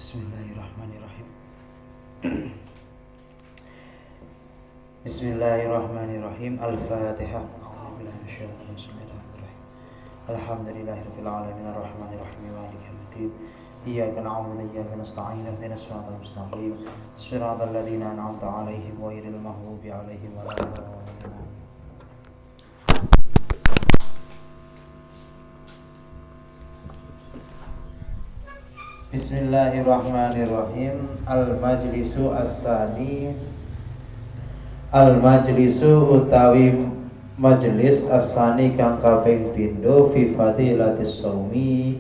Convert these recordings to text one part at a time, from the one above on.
Bismillahirrahmanirrahim. Bismillahirrahmanirrahim. Al-Fatihah. A'udzubillahi minasyaitonir rajim. Bismillahirrahmanirrahim. Alhamdulillahirabbil alamin arrahmanirrahim maliki yaumiddin. Iyyaka na'budu wa iyyaka nasta'in. Ihdinas siratal mustaqim. Siratal ladzina an'amta 'alaihim ghairil maghdubi 'alaihim waladdallin. Bismillahirrahmanirrahim. Al-majlisu as-sani. Al-majlisu utawi majelis as-sani kang kaping pindho fi fadilatis shaumi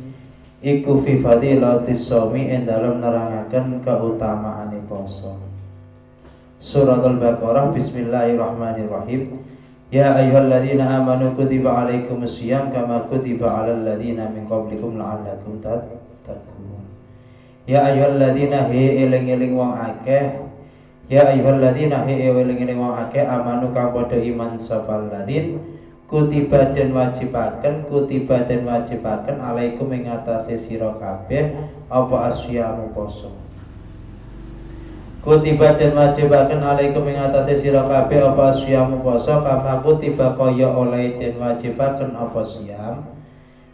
iku fi fadilatis shaumi ing dalem nerangaken kautamaane poso. Surat Al-Baqarah. Bismillahirrahmanirrahim. Ya ayyuhalladzina amanu kutiba alaikumus syiyam kama kutiba alal ladzina min qablikum la'allakum tattaqun. Ya ayyuhalladzina he eling-eling wong akeh. Ya ayyuhalladzina he eling-eling wong akeh amanu kang padha iman sapa ladzin kutiba den wajibaken alaikum ing atase sira kabeh apa asyamu poso. Kutiba den wajibaken alaikum ing atase sira kabeh apa asyamu poso kama kutiba kaya oleh den wajibaken apa syam.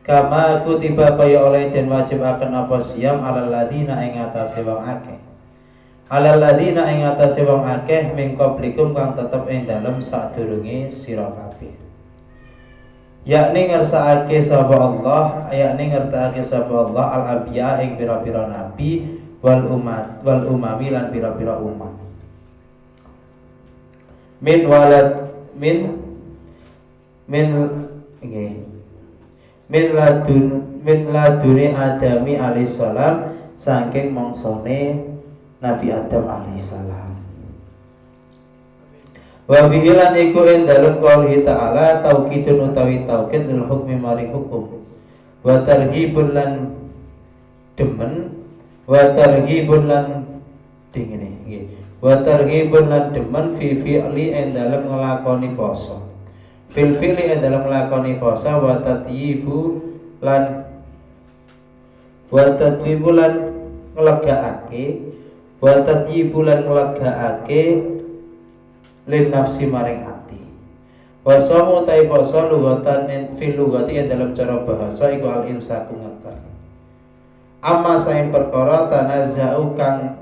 Kama kutiba kaya oleh den wajibaken apa siyam alal ladina ing atase wong akeh. Alal ladina ing atase wong akeh min qablikum kang tetep ing dalem sadurunge sira kabeh. Yakni ngersakake sapa Allah, al anbiya ing pira-pira nabi wal umami lan pira-pira umat. Min laduni Adami alaihissalam saking mongsone Nabi Adam alaihissalam. Wa fi'ilan iku ing dalem qouli ta'ala taukidun utawi taukid lil hukmi maring hukum. Wa targhibun lan demen fi fi'li ing dalem nglakoni poso. Fil fi'li ing dalem nglakoni poso wa tatyibu lan nglegaake lin nafsi maring ati. Wa shamu ta poso lugatan fil lugati ing dalem cara bahasa iku al imsaku ngeker. Amma saing perkara tanazau kang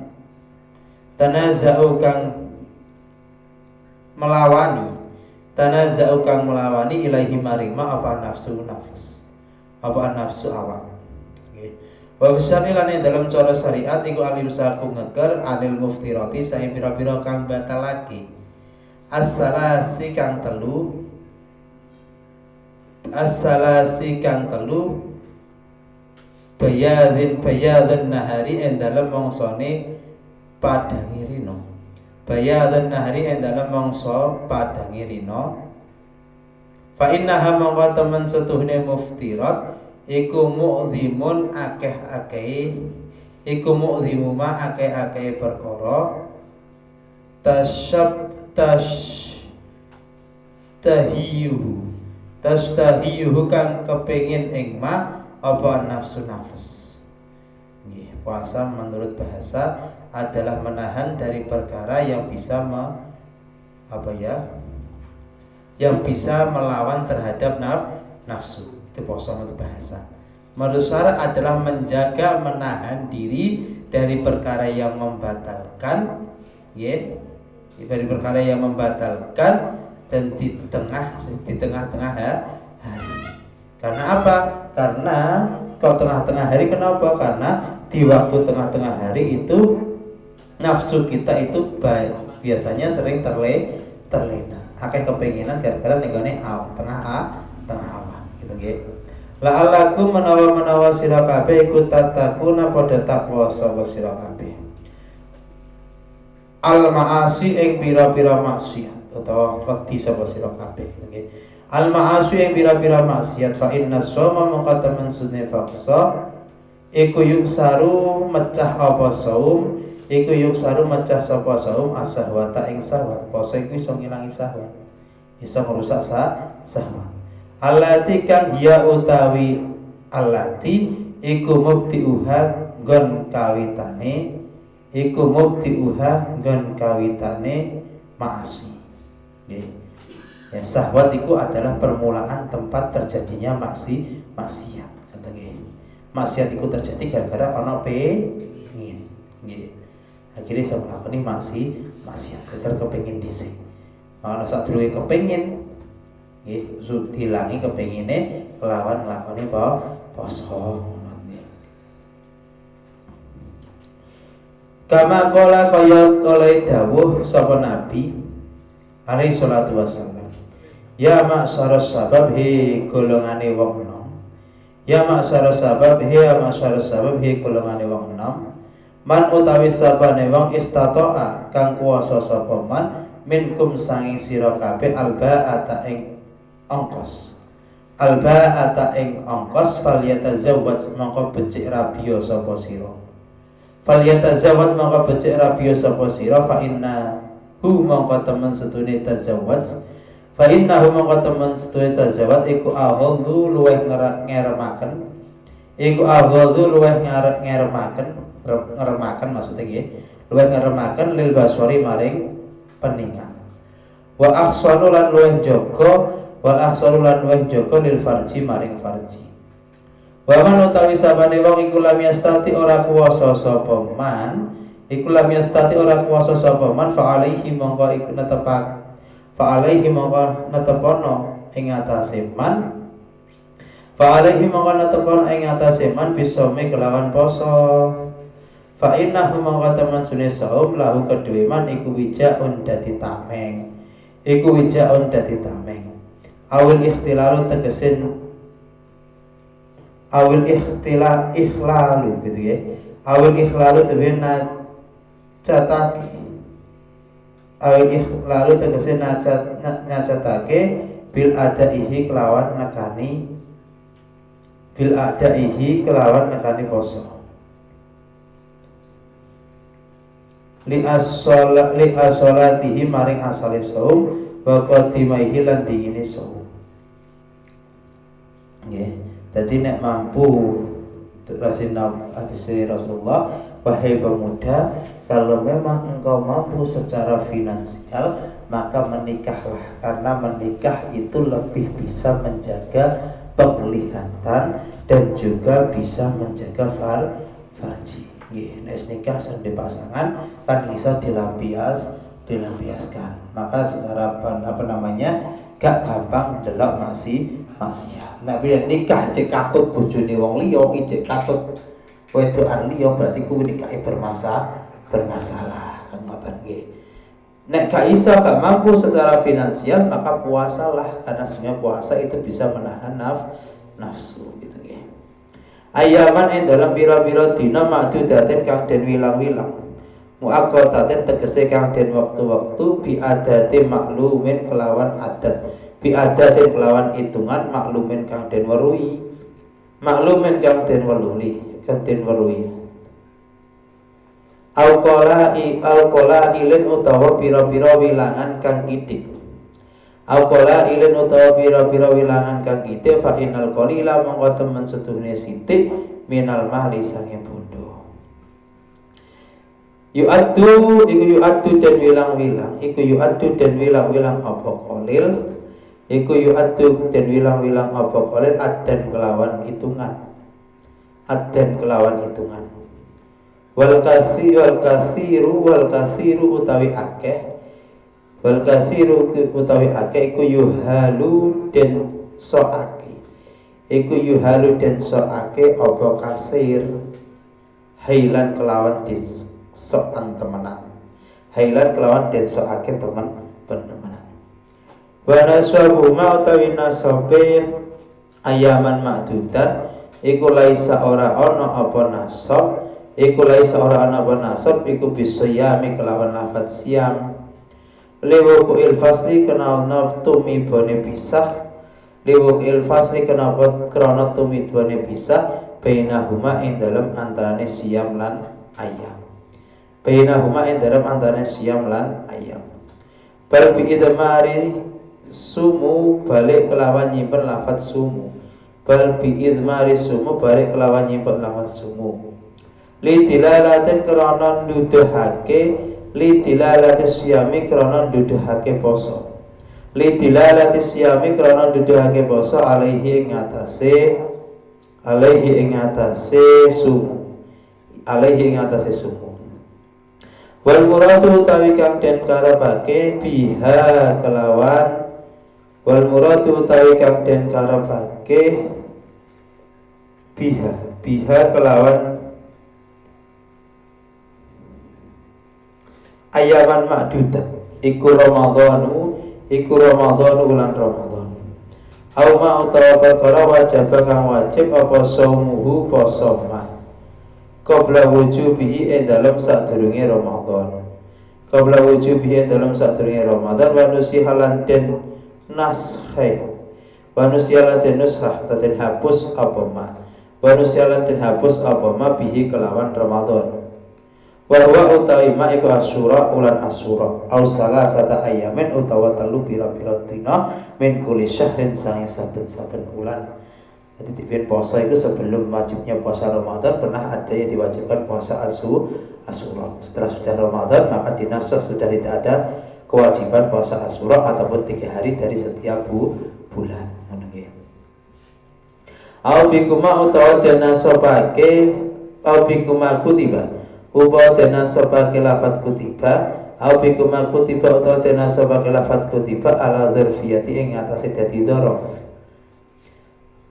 melawani ilahi marima apa nafsu awak. Wa bisani lan dalam cara syariat iku alim saku ngeker anil muftirati saing pira-pira kang batalake. As-salasi kang telu bayadun nahari ing dalem mongsone padangi rino. Bayadun nahari ing dalem mangsa padangi rino. Fa innaha mangka temen setuhne muftirat iku mu'dhimun akeh-akeh perkara tashtahiyuhu kang kepengin ing ma apa nafsu nafs. Nggih, puasa menurut bahasa adalah menahan dari perkara yang bisa yang bisa melawan terhadap nafsu. Itu puasa menurut bahasa. Menurut syara adalah menjaga menahan diri dari perkara yang membatalkan, dari perkara yang membatalkan dan di tengah-tengah hari. Karena apa? Karena kalau tengah-tengah hari kenapa? Karena di waktu tengah-tengah hari itu nafsu kita itu biasanya sering terlena. Akeh kepenginan gara-gara nenggone tengah awan gitu nggih. La'allakum menawa sira kabeh iku tatakuna padha takwa sapa sira kabeh. Al ma'asi ing pira-pira maksiat utawa wedi sapa sira kabeh nggih. Al ma'asi ing pira-pira maksiat fa inna shauma muqaddaman sunne faqsa iku yuksaru mecah apa saum. Iku yuksaru mecah sapa saum as-sahwata ing sahwat. Poso iku iso ngilangi sahwat. Iso merusak sahwat. Allati kang hiya utawi allati iku mubtiuha nggon kawitane iku mubtiuha nggon kawitane maasi. Nggih. Ya, syahwat itu adalah permulaan tempat terjadinya maksiat. Kata nggih. Maksiat itu terjadi gara-gara ana pengin. Nggih. Akhirnya saya melakukan maksiat gara-gara kepengin dhisik. Ana sadurunge kepengin nggih dilangi kepengine kelawan nglakoni poso. Kama qala kaya oleh dawuh sapa Nabi alaihi salatu wassalam. Ya ma'syaras sabab hi golongane wong enom. Ya ma'syaras sabab hi golongane wong enom. Man utawi sapane wong istata'a kang kuwasa sapa man minkum sanging sira kabeh alba'ata ing ongkos. Alba'ata ing ongkos falyatazawwaj mongko becik rabiya sapa sira. Falyatazawwaj mongko becik rabiya sapa sira fa inna hu mongko temen setune tazawwaj. Fa innahu mongko temen sedaya tazawat iku aghadhu luweh ngeremaken. Iku aghadhu luweh ngeremaken maksudnya nggih. Luweh ngeremaken lil baswari maring peningan. Wa ahsanu lan luweh jaga lil farji maring farji. Wa man utawi sabane wong iku lam yastati ora kuwasa sapa man, fa alaihi mongko iku netepak Fa'alaihi mongko netepono ing atase man. Fa'alaihi mongko netepono ing atase man bisome kelawan poso. Fa innahu mongko temen sune saum lahu kedue man iku wijaun dadi tameng. Awil ikhtilalu tegesin ikhlalu gitu ya. Awil ikhlalu tebe nacatake. Awil ikhlalu tegese nyacatake bil adaihi kelawan nekani poso. Li as-sholatihi maring asale saum wa qadimaihi lan dingine saum. Nggih. Dadi nek mampu Rasulullah, wahai pemuda, kalau memang engkau mampu secara finansial, maka menikahlah. Karena menikah itu lebih bisa menjaga penglihatan dan juga bisa menjaga farji. Nek nikah sendiri pasangan kan bisa dilampiaskan. Maka secara gak gampang delok maksiat. Nah bila nikah cek katut bojone wong liya, cek katut wedokan liya, berarti kuwi nikahe bermasalah kan ngoten nggih. Nek gak mampu secara finansial, maka puasalah, karena sebenarnya puasa itu bisa menahan nafsu gitu nggih. Ayaman ing dalam pira-pira dina ma'dudatin kang den wilang-wilang. Muaqqatatin tegese kang den waktu-waktu bi adati maklumin kelawan adat. Bi adatin kelawan hitungan maklumin kang den weruhi. Maklumin kang den weruhi. Al-qala ilin utawa pira-pira wilangan kang kidik. Al-qala ilin utawa pira-pira wilangan kang kidik fa innal qalila mongko temen sedune sithik minal mahli sange bondo. Yu'addu dan wilang-wilang apa qalil. Iku yu'addu dan wilang-wilang apa qalil addan kelawan hitungan. Wal kathiru utawi akeh. Wal kathiru utawi akeh iku yuhalu den soake. Apa kasir hailan kelawan disokan temenan. Hailan kelawan den soake temenan. Wa nasabu ma utawi nasabe ayaman ma'dudat iku laisa ora ana apa nasab. Iku laisa ora ana apa nasab iku bisiyami kelawan lafaz siam. Liwuku ilfasli kenana tumibane pisah. Liwuku ilfasli kenapa krana tumibane pisah bainahuma ing dalem antarane siam lan ayam. Bal bi idmari sumu balik kelawan nyimpen lafaz sumu. Balik kelawan nyimpen lafaz sumu. li dilalatin krana nuduhake li dilalatis siyami krana nuduhake poso li dilalatis siyami krana nuduhake poso alaihi ing atase sumu wal muradu utawi kang den karepake biha kelawan wal muradu utawi kang den karepake biha kelawan ayaman makdudah iku Ramadhanu ulan Ramadhan au ma utawa perkara wajib kang wajib apa saumuhu poso ma qabla wujubihi ing dalem sadurunge Ramadan qabla wujubihi ing dalem sadurunge Ramadan wa nusihalan den nashai wa nusihalan den nushah atau den hapus apa ma wa nusihalan den hapus apa ma bihi kelawan Ramadan wa huwa utawi ma iku asyura ulan asyura au salasata ayamin utawa telu pira-pira dina min kulli syahrin sange saben-saben bulan. Jadi tipin puasa itu sebelum wajibnya puasa Ramadan pernah ada yang diwajibkan puasa Asyura. Setelah sudah Ramadan maka dinasakh sudah tidak ada kewajiban puasa Asyura ataupun 3 hari dari setiap bulan. Au bikuma utawa dinasabake au bikuma kutiba utawa dinasabake lafaz kutiba au bikuma kutiba utawa dinasabake lafaz kutiba ala dzarfiyati ing atase dadi dzaraf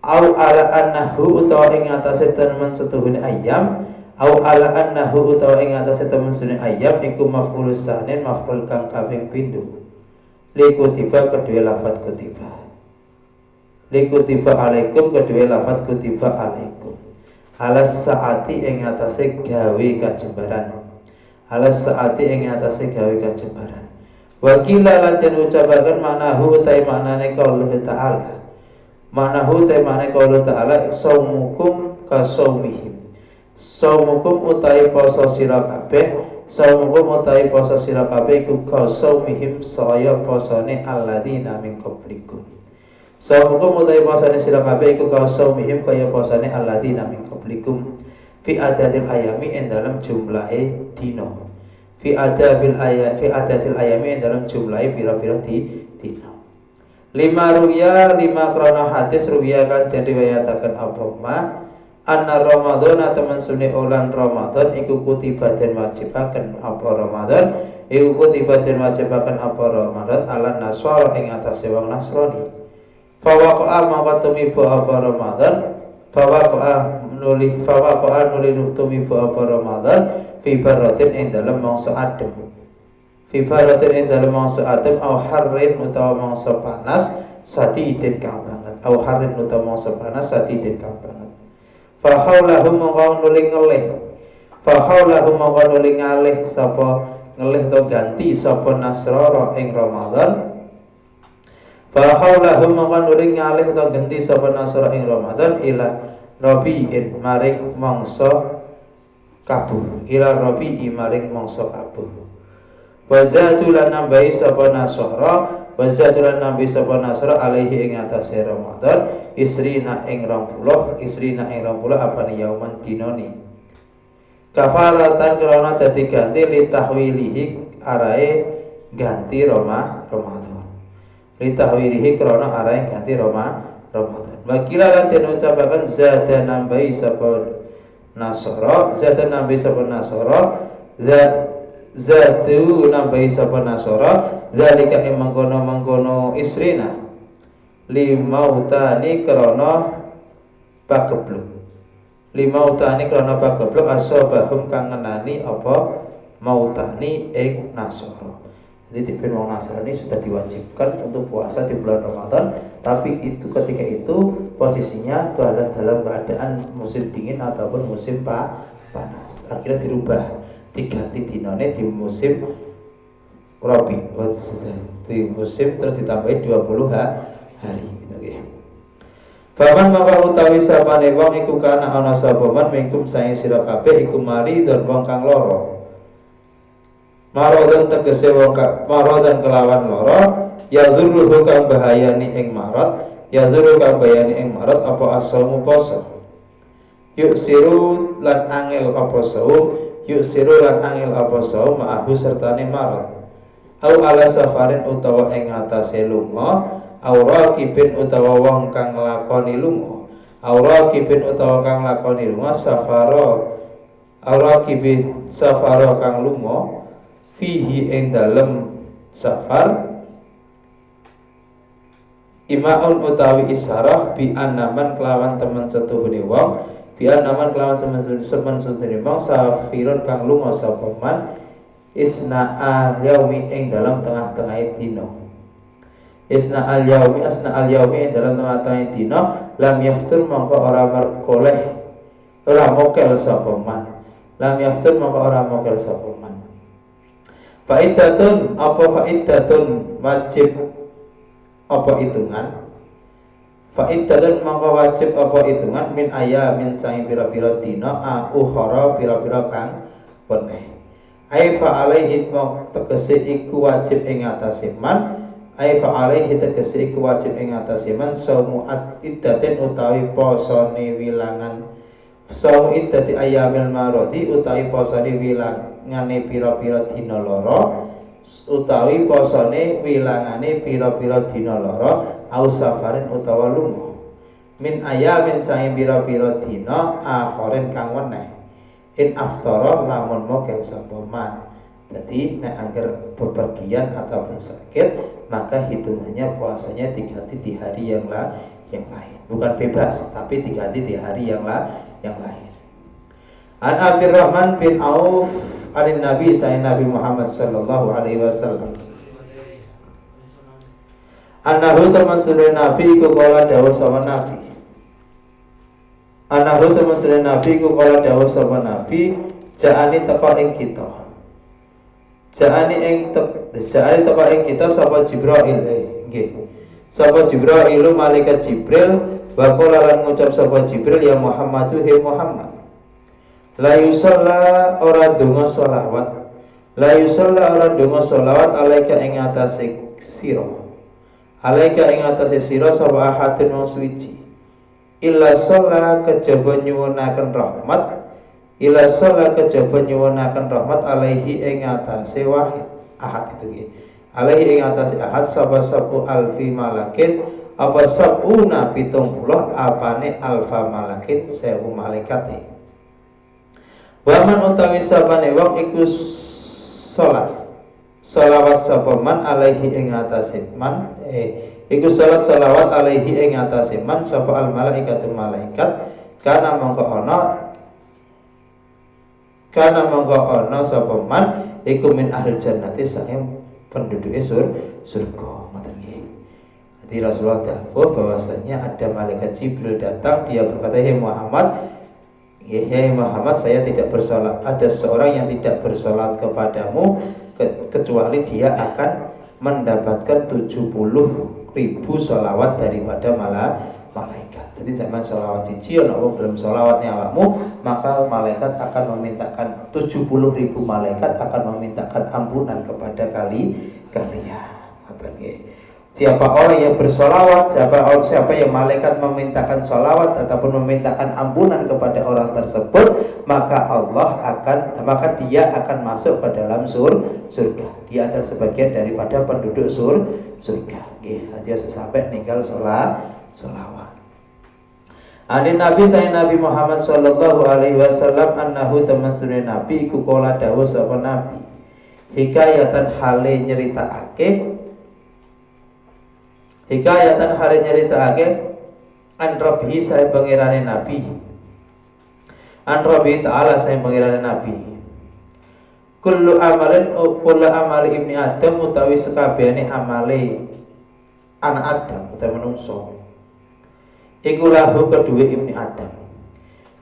au ala annahu utawa ing atase temen setuhune ayam au ala annahu utawa ing atase temen setuhune ayam iku maf'ulus sanin maf'ul kang kaping pindho li kutiba kedue lafaz kutiba li kutiba alaikum kedue lafaz kutiba alaikum alas saati ing atase gawe kajembaran alas saati ing atase gawe kajembaran wakila lan den ucapaken manahu utai maknane qaulih ta'ala manahu temane qaulullah ta'ala saumukum kasaumihim saumukum utai poso sira kabeh saumukum utai poso sira kabeh iku kasaumihim saya posone alladzina min qablikum saumukum utai posone sira kabeh iku kasaumihim kaya posone alladzina min qablikum fi adadil ayami ing dalam jumlahe dina fi adadil ayami ing dalam jumlahe pira-pira dina lima krono hadis ruya kan den riwayataken apa ma anna Ramadan teman sunni ulan Ramadan iku kutiba den wajibaken apa Ramadan iku kutiba den wajibaken apa Ramadan ala nasara ing atase wong Nasrani fawaqa mawat tumibu apa Ramadan fawaqa nuli tumibu apa Ramadan fi baratin ing dalem mangsa adem Fibaratin ing dalem mangsa adem au harrin utawa mangsa panas sadidin kang banget au harrin utawa mangsa panas sadidin kang banget fa haulahum mongko nuli ngalih sapa ngelih to ganti sapa Nasrara ing Ramadan fa haulahum mongko nuli ngalih to ganti sapa Nasrara ing Ramadan ila rabiin maring mangsa kabur ila rabi'i maring mangsa kabur wazatulan nambahi sapa Nasara wazatulan nambahi sapa Nasara alaihi ing atase Ramadan isrina ing 20 apa ni yauman dinoni kafaratan krana dadi ganti li tahwilihi arae ganti Ramadan li tahwilihi krana arae ganti Ramadan wakila lan den ucapaken zada nambahi sapa Nasara zatu nambahi sapa Nasara zalika ing mangkono isrina limautani krana pagebluk asobahum kang ngenani apa mautani ing Nasara. Jadi dipin wong Nasrani sudah diwajibkan untuk puasa di bulan Ramadan, tapi itu ketika itu posisinya itu adalah dalam keadaan musim dingin ataupun musim panas. Akhirnya dirubah diganti dinane di musim Rabi, di musim terus ditambahi 20 hari gitu ya. Faman maka utawi sapane wong iku kana ana sapa man mingkum sae sira kabeh iku mari dan wong kang lara. Maradon tegese wong maradon kelawan lara ya dzurruhu kang bahayani ing marad ya dzurruhu kang bahayani ing marad apa asamu poso yuk siru lan angel apa saum, yuk siru lan angel apa saum ma'ahu sertane marad. Au ala safarin utawa ing atase lunga, aura kibin utawa wong kang nglakoni lunga, aura kibin utawa kang nglakoni lunga safara, aura kibin safara kang lunga fihi ing dalem safar imaun utawi isarah bi anaman kelawan temen setuhune wong, bi anaman kelawan temen setuhune wong safirun kang lunga sapa man isna al-yaumi ing dalam tengah-tengah dina. Isna al-yaumi asna al-yaumi ing dalam tengah-tengah dina lam yaftur mongko ora merkoleh ora mokel sapa man. Lam yaftur mongko ora mokel sapa man. Faidatun apa faidatun wajib apa hitungan? Faidatun mongko wajib apa hitungan min ayamin saing pira-pira dina ukhara pira-pira kang weneh. Aifa alaihi tegese iku wajib ing atase man, aifa alaihi tegese iku wajib ing atase man saumu iddatin utawi posone wilangan, saumu iddati ayamil maradi utawi posone wilangane pira-pira dina lara, utawi posone wilangane pira-pira dina lara, au safarin utawa lunga. Min ayamin saing pira-pira dina akhirin kang weneh. In aftara lamun mokel sapa man. Jadi nek angger bepergian ataupun sakit, maka hitungannya puasanya diganti di hari yang lain. Bukan bebas, tapi diganti di hari yang lain. An Abdurrahman bin Auf anin Nabi sayyidina Nabi Muhammad sallallahu alaihi wasallam. Anahu teman sedaya Nabi iku kala dawuh sama Nabi. Anahu teman sedaya Nabi ku kala dawuh sapa Nabi, ja'ani teka ing kita. Ja'ani teka ing kita sapa Jibril nggih. Sapa Jibril malaikat Jibril wa qala lan ngucap sapa Jibril ya Muhammadu he Muhammad. La yusalla ora donga selawat. La yusalla ora donga selawat alaika ing atase sira. Alaika ing atase sira sapa ahadun wong suci. Illa sholla kejaba nyuwunaken rahmat, illa sholla kejaba nyuwunaken rahmat alaihi ing atase wahid ahad itu nggih. Alaihi ing atase ahad sabu alfi malakin apa sabuna 70 apane alfa malakin 1000 malaikate. Waman utawi sabane wong iku salat selawat sapa man alaihi ing atase man iku salat selawat alaihi ing atase man sapa al malaikatu malaikat kana mongko ana sapa man iku min ahli jannati saking penduduke surga ngoten nggih. Jadi Rasulullah dawuh bahwasanya ada malaikat Jibril datang, dia berkata, "Hei Muhammad, hei Muhammad, saya tidak bersalat. Ada seorang yang tidak bersalat kepadamu kecuali dia akan mendapatkan 70.000 sholawat daripada malaikat." Jadi zaman sholawat siji ana wong belum sholawatnya awakmu, maka malaikat akan memintakan 70.000 malaikat akan memintakan ampunan kepada kalian. Siapa orang yang bersolawat, siapa yang malaikat memintakan solawat ataupun memintakan ampunan kepada orang tersebut, maka dia akan masuk ke dalam surga. Dia adalah sebagian daripada penduduk surga. Dia sampai tinggal solawat. Ani Nabi saya Nabi Muhammad sallallahu alaihi wasallam annahu teman sunai Nabi iku kala dawuh sapa Nabi. Hikayatan hale nyeritakake an Rabbi saya pengirane Nabi. An Rabbi ta'ala saya pengirane Nabi. Kullu amali ibni Adam utawi sekabehane amale anak Adam utawa manungsa. Iku lahu kedue ibni Adam.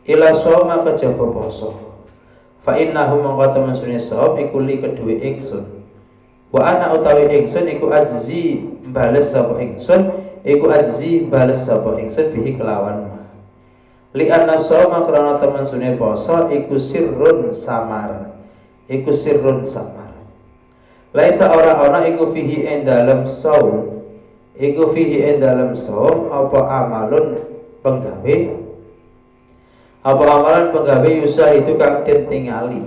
Ila soma kejaba poso. Fa innahu mangka temen sunne sahab iku li kedue ingsun. Wa ana utawi ingsun iku ajzi bales sapa ingsun, bihi kelawan ma. Li anna soma krana temen sunne poso iku sirrun samar. Laisa ora ana iku fihi ing dalem saum. Iku fihi ing dalem saum apa amalun penggawe Apa amalan penggawe yusahidu kang den tingali.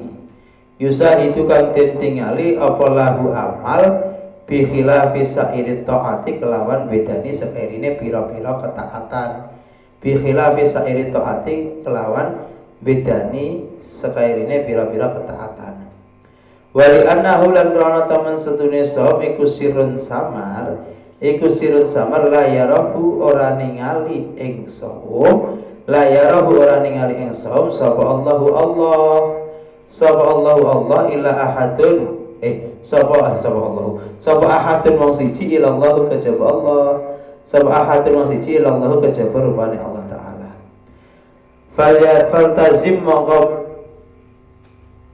Yusahidu kang den tingali apa lahu amal bi khilafi sa'irit taati kelawan bedani sairine pira-pira ketaatan. Bi khilafi sa'irit taati kelawan bedani sekairine pira-pira ketaatan. Wali annahu lan krana taman setune saum iku sirun samar, la yarahu ora ningali ing saum, la yarahu ora ningali ing saum sapa Allahu Allah illa ahadun sapa ahadun wong siji ila Allah kejaba Allah, sapa ahadun wong siji ila Allah kejaba rupane Allah taala. Faltazim mongko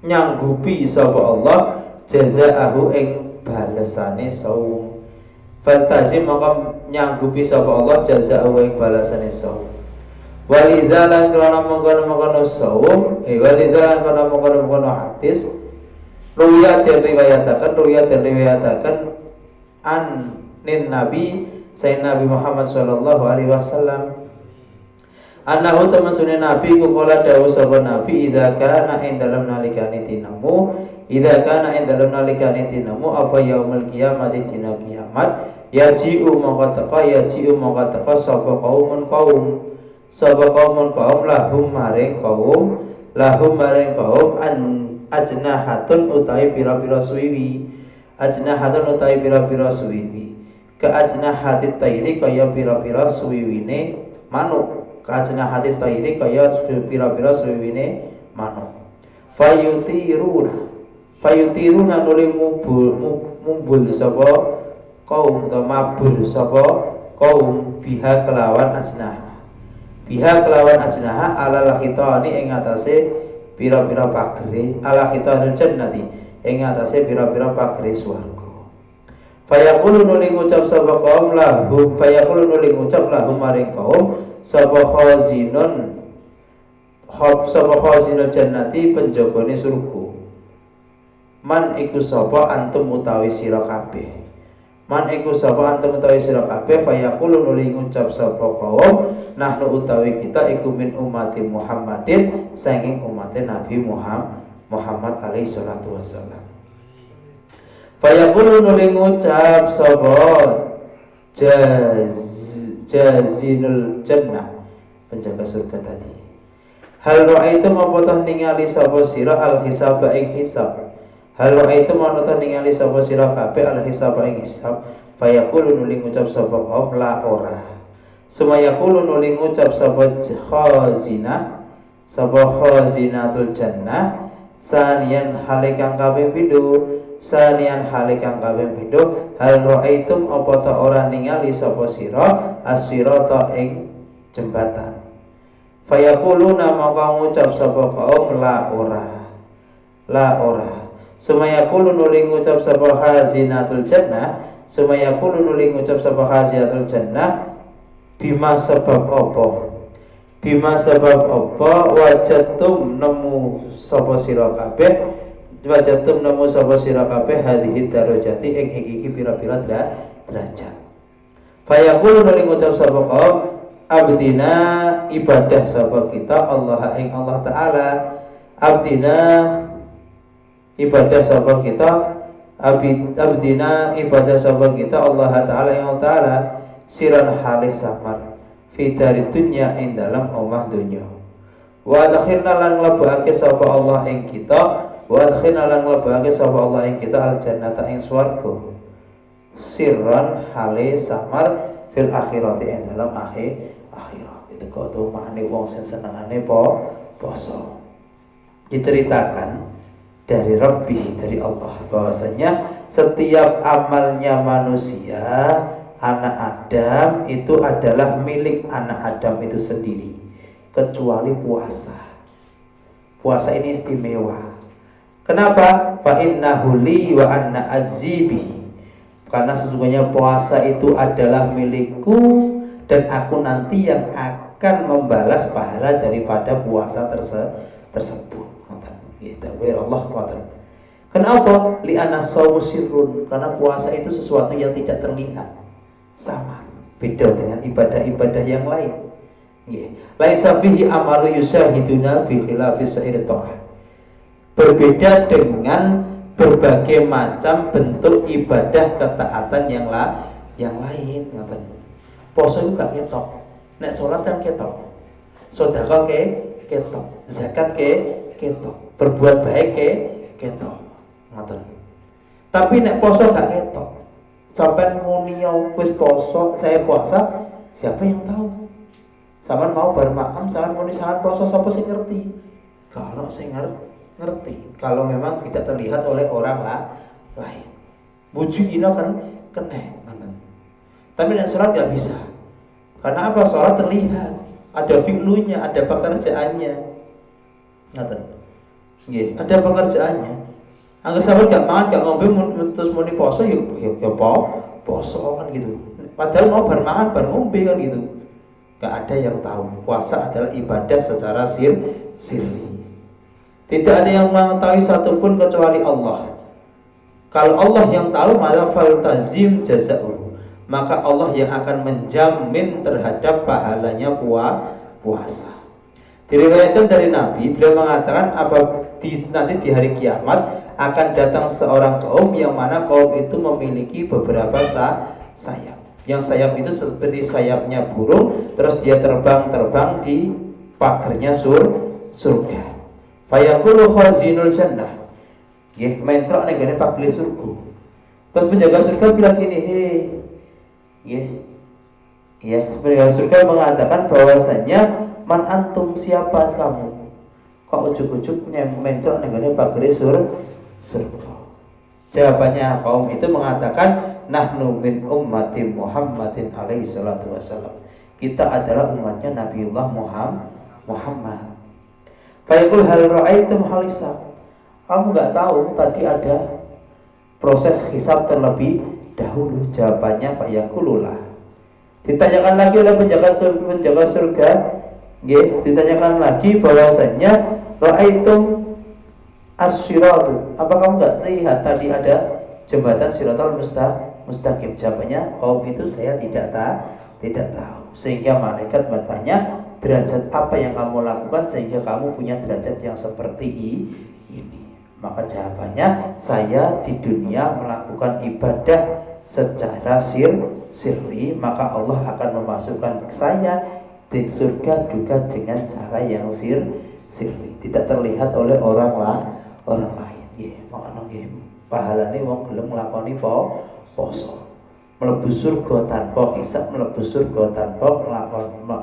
nyanggupi sapa Allah jazaahu ing balesane saum. Faltazim mongko nyanggupi sapa Allah jazaahu ing balesane saum. Walidzalan kana mongkon-mongkon saum walidzalan kana mongkon-mongkon hadis ruwiyat dan riwayatakan an nin nabi sayyidina Nabi Muhammad sallallahu alaihi wasallam annahu teman sunne nabi ku kala dawuh sapa nabi idza kana ing dalem nalikane tinamu apa yaumul kiamat dina kiamat yaji'u mongko teka sapa kaumun kaum lahum maring kaum ajnahatun utawi pira-pira suwiwi ka ajnahatit tayri kaya pira-pira suwiwine manuk kajnahati tayri kaya pira-pira suwiwine manuk. Fayutiruna nuli mumbul sapa kaum atau mabur sapa kaum biha kelawan ajnaha ala khitani ing atase pira-pira pagere ala khitanil jannati ing atase pira-pira pagere swarga. Fayaqulu nuli ngucap sapa kaum lahum maring kaum sapa khazinul jannati penjagane surga. Man iku sapa antum utawi sira kabeh. Fayaqulu nuli ngucap sapa kaum nahnu utawi kita iku min ummati Muhammadin saking umate Nabi Muhammad alaihi salatu wasallam. Fayaqulu nuli ngucap sapa jazinul jannah penjaga surga tadi. Hal ra'aitum apa ta ningali sapa sira al hisab ing hisab. Hal ra'aitum apa ta ningali sapa sira kabeh al hisab ing hisab. Fayaqulu nuli ngucap sapa kaum la ora. Sumayaqulu nuli ngucap sapa khazinatul jannah sanian halikang kabeh pindho hal ra'aitum apa ta ora ningali sapa sira as-sirata ing jembatan. Fayaquluna maka ngucap sapa kaum la ora. Sumayaqulu nuli ngucap sapa khazinatul jannah bima sebab apa wajadtum nemu sapa sira kabeh hadhihi darajati ing iki pira-pira derajat. Fayaqulu nuli ngucap sapa kaum abdina ibadah sapa kita Allah ing Allah taala. Abdina ibadah sapa kita Allah taala ing Allah taala siran halis samar fi dari dunya ing dalam omah dunya. Wa akhirna lan mlebake sapa Allah ing kita al jannata ing swarga sirran halis samar fil akhirati ing dalam akhirat. Itu kok tuh makne wong sing senengane poso. Diceritakan dari Rabbi, dari Allah, bahwasanya setiap amalnya manusia anak Adam itu adalah milik anak Adam itu sendiri, kecuali puasa. Puasa ini istimewa. Kenapa? Fa innahu li wa anna azibi. Karena sesungguhnya puasa itu adalah milikku dan aku nanti yang akan membalas pahala daripada puasa tersebut. Allah kata. Kenapa? Li'anna shaumu sirrun. Karena puasa itu sesuatu yang tidak terlihat, samar, beda dengan ibadah-ibadah yang lain. Nggih. Laisa fihi amalu yusahiduna bi khilafi sa'ir ta'ah. Berbeda dengan berbagai macam bentuk ibadah ketaatan yang lain, ngoten. Poso itu gak ketok. Nek salat kan ketok. Sedekah ketok. Zakat ketok. Berbuat baik ketok. Ngoten. Tapi nek poso gak ketok. Sampai muni wis poso, saya puasa, siapa yang tahu? Sampeyan mau bermakam, sampeyan muni sangat poso, sapa sing ngerti? Kalau sing ngerti, kalau memang tidak terlihat oleh orang lain. Bujuk ino kan kena. Tapi nek sholat gak bisa. Karena apa? Sholat terlihat, ada fi'lunya, ada pekerjaannya. Ngaten. Nggih, ada pekerjaannya. Angger sampeyan gak mangan, gak ngombe terus muni poso ya poso kan gitu. Padahal mau bar mangan, bar ngombe kan gitu. Gak ada yang tahu. Puasa adalah ibadah secara sirri. Tidak ada yang mengetahui satupun kecuali Allah. Kalau Allah yang tahu, maka faltazim jaza'uhu. Maka Allah yang akan menjamin terhadap pahalanya puasa. Diriwayatkan dari Nabi, beliau mengatakan nanti di hari kiamat akan datang seorang kaum yang mana kaum itu memiliki beberapa sayap. Yang sayap itu seperti sayapnya burung, terus dia terbang di pagernya surga. Fayaqulu khazinul jannah. Nggih, mencrok ning gone pagele surga. Terus penjaga surga bilang gini, "Hei." Nggih. Ya, penjaga surga mengatakan bahwasanya, "Man antum, siapa kamu? Kok ujug-ujug mencrok ning gone pagele surga?" Jawabannya kaum itu mengatakan, "Nahnu min ummati Muhammadin alaihi salatu wassalam." Kita adalah umatnya Nabiullah Muhammad. Fayaqul hal ra'aitum hal hisab. Kamu enggak tahu tadi ada proses hisab terlebih dahulu? Jawabannya fayaqululah. Ditanyakan lagi oleh penjaga surga, nggih, ditanyakan lagi bahwasanya ra'aitum as-siratu. Apa kamu enggak lihat tadi ada jembatan Siratal Mustaqim? Jawabannya kaum itu saya tidak tahu. Sehingga malaikat bertanya, derajat apa yang kamu lakukan sehingga kamu punya derajat yang seperti ini? Maka jawabannya, saya di dunia melakukan ibadah secara sirri, maka Allah akan memasukkan saya di surga juga dengan cara yang sirri, tidak terlihat oleh orang lain. Makanya pahalane wong gelem nglakoni poso. Mlebu surga tanpa hisab, mlebu surga tanpa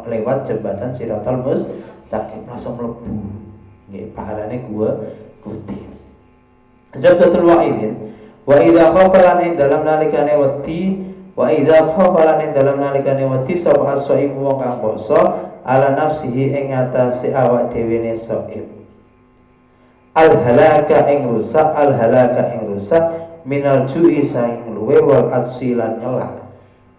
lewat jembatan Siratal Mustaqim, langsung mlebu. Nggih, pahalane gede. Zabdatul wa'idin. Wa idza khafalan ing dalam nalikane wedi sapa as-shaim wong kang poso ala nafsihi ing atase awak dhewe ne shaim. Al-halaka ing rusak minal ju'i saing luwe wal atsilan ngelak.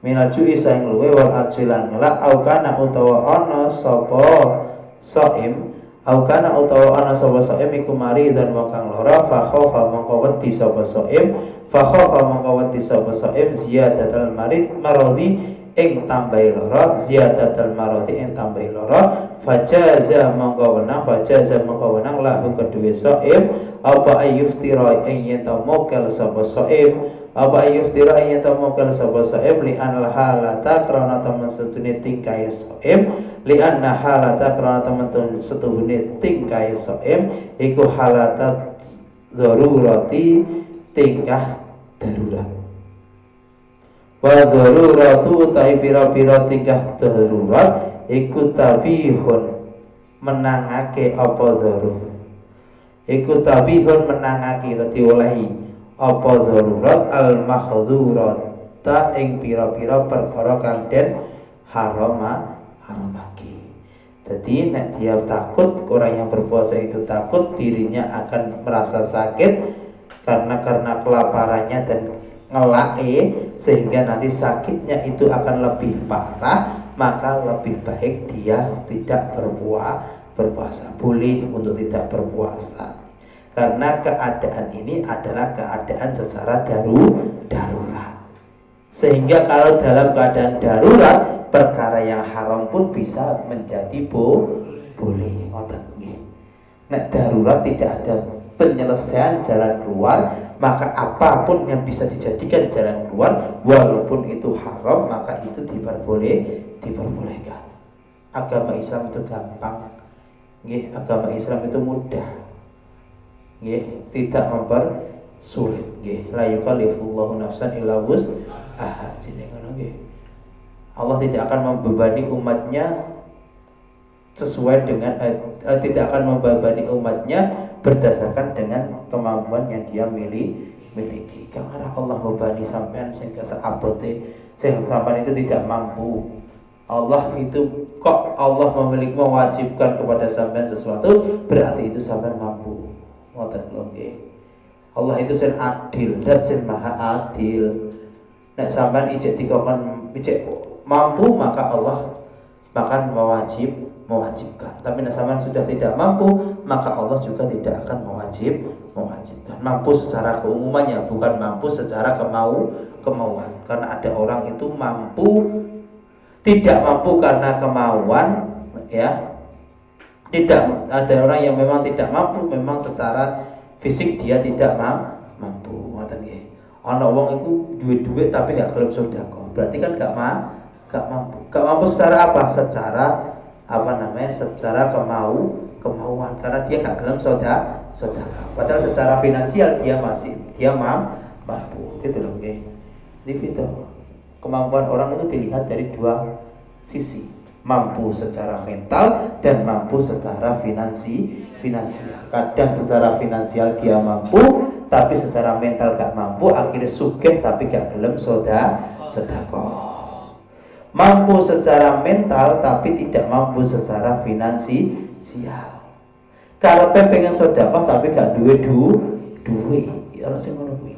Minal ju'i saing luwe wal atsilan ngelak. Au kana utawa ana sapa shaim, au kana utawa ana sapa shaim iku mari dan wong kang lara, fa khofa mongko wedi sapa shaim, ziyadatul maradi ing tambahi lara, ziyadatul maradi ing tambahi lara, fajaza mongko wenang lahu kedue shaim apa ayuftira ing yen mokel sapa shaim, li anal halata krana temen setune tingkae shaim, li anna halata krana temen setune tingkae shaim iku halata darurati tingkah darurat. Wa daruratu tai pira-pira tingkah darurat iku tabihun menangake apa darurat. Iku tabihun menangake dadi olehi apa darurat al mahdzurata ing pira-pira perkara kang den haramake. Jadi nek dia takut, orang yang berpuasa itu takut dirinya akan merasa sakit karena kelaparannya dan ngelake, sehingga nanti sakitnya itu akan lebih parah, maka lebih baik dia tidak berpuasa. Boleh untuk tidak berpuasa, karena keadaan ini adalah keadaan secara darurat. Sehingga kalau dalam keadaan darurat perkara yang haram pun bisa menjadi boleh. Ngoten nggih. Nek darurat tidak ada penyelesaian jalan keluar, maka apapun yang bisa dijadikan jalan keluar walaupun itu haram, maka itu diperbolehkan. Agama Islam itu gampang. Nggih, agama Islam itu mudah. Nggih, tidak mempersulit. Nggih, la yukallifullahu nafsan illa wus'aha. Jenenge ngono nggih. Allah tidak akan membebani umatnya sesuai dengan tidak akan membebani umatnya berdasarkan dengan kemampuan yang dia miliki. Karena Allah membebani sampean sehingga seabote sampean itu tidak mampu. Allah itu kok Allah mewajibkan kepada sampean sesuatu, berarti itu sampean mampu. Ngoten lho nggih. Allah itu sen adil dan sen maha adil. Nek sampean ijek dikon ijek mampu, maka Allah akan mewajibkan. Tapi nek sampean sudah tidak mampu, maka Allah juga tidak akan mewajibkan. Mampu secara keumumannya, bukan mampu secara kemauan. Karena ada orang itu tidak mampu karena kemauan, ya. Tidak, ada orang yang memang tidak mampu, memang secara fisik dia tidak mampu. Ngoten nggih. Ana wong iku duwe tapi gak gelem sedekah. Berarti kan gak mampu. Gak mampu secara apa? Secara secara kemauan. Karena dia gak gelem sedekah. Padahal secara finansial dia mampu. Gitu loh nggih. Gitu. Kemampuan orang itu dilihat dari dua sisi, mampu secara mental dan mampu secara finansial. Kadang secara finansial dia mampu, tapi secara mental gak mampu, akhirnya sugih tapi gak gelem sedekah. Mampu secara mental tapi tidak mampu secara finansial. Kalau pengen sedekah tapi gak duwe duwe, ora sing ngono kuwi.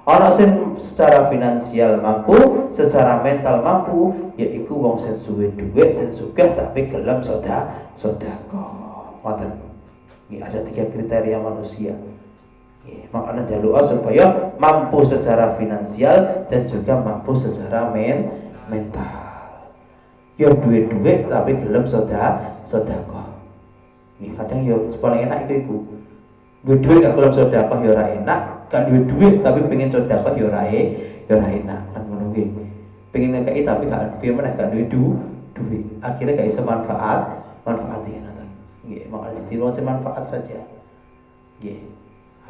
Ana sing secara finansial mampu, secara mental mampu, yaiku wong sing suwe dhuwit, sing sugih tapi gelem sedekah. Ngoten. Ini ada 3 kriteria manusia. Makanya jaluk supaya mampu secara finansial dan juga mampu secara mental. Yo duwe-duwe tapi gelem sedekah. Ini kadang yo paling enak iku. Duwe-duwe gak gelem sedekah yo ora enak. Kan duit tapi pengen sedekah yo ora enak kan ngono kuwi. Pengen ngekeki tapi gak piye meneh gak duit. Akhirnya gak iso manfaatnya ngoten. Nggih, makanya ditiru manfaat saja. Nggih.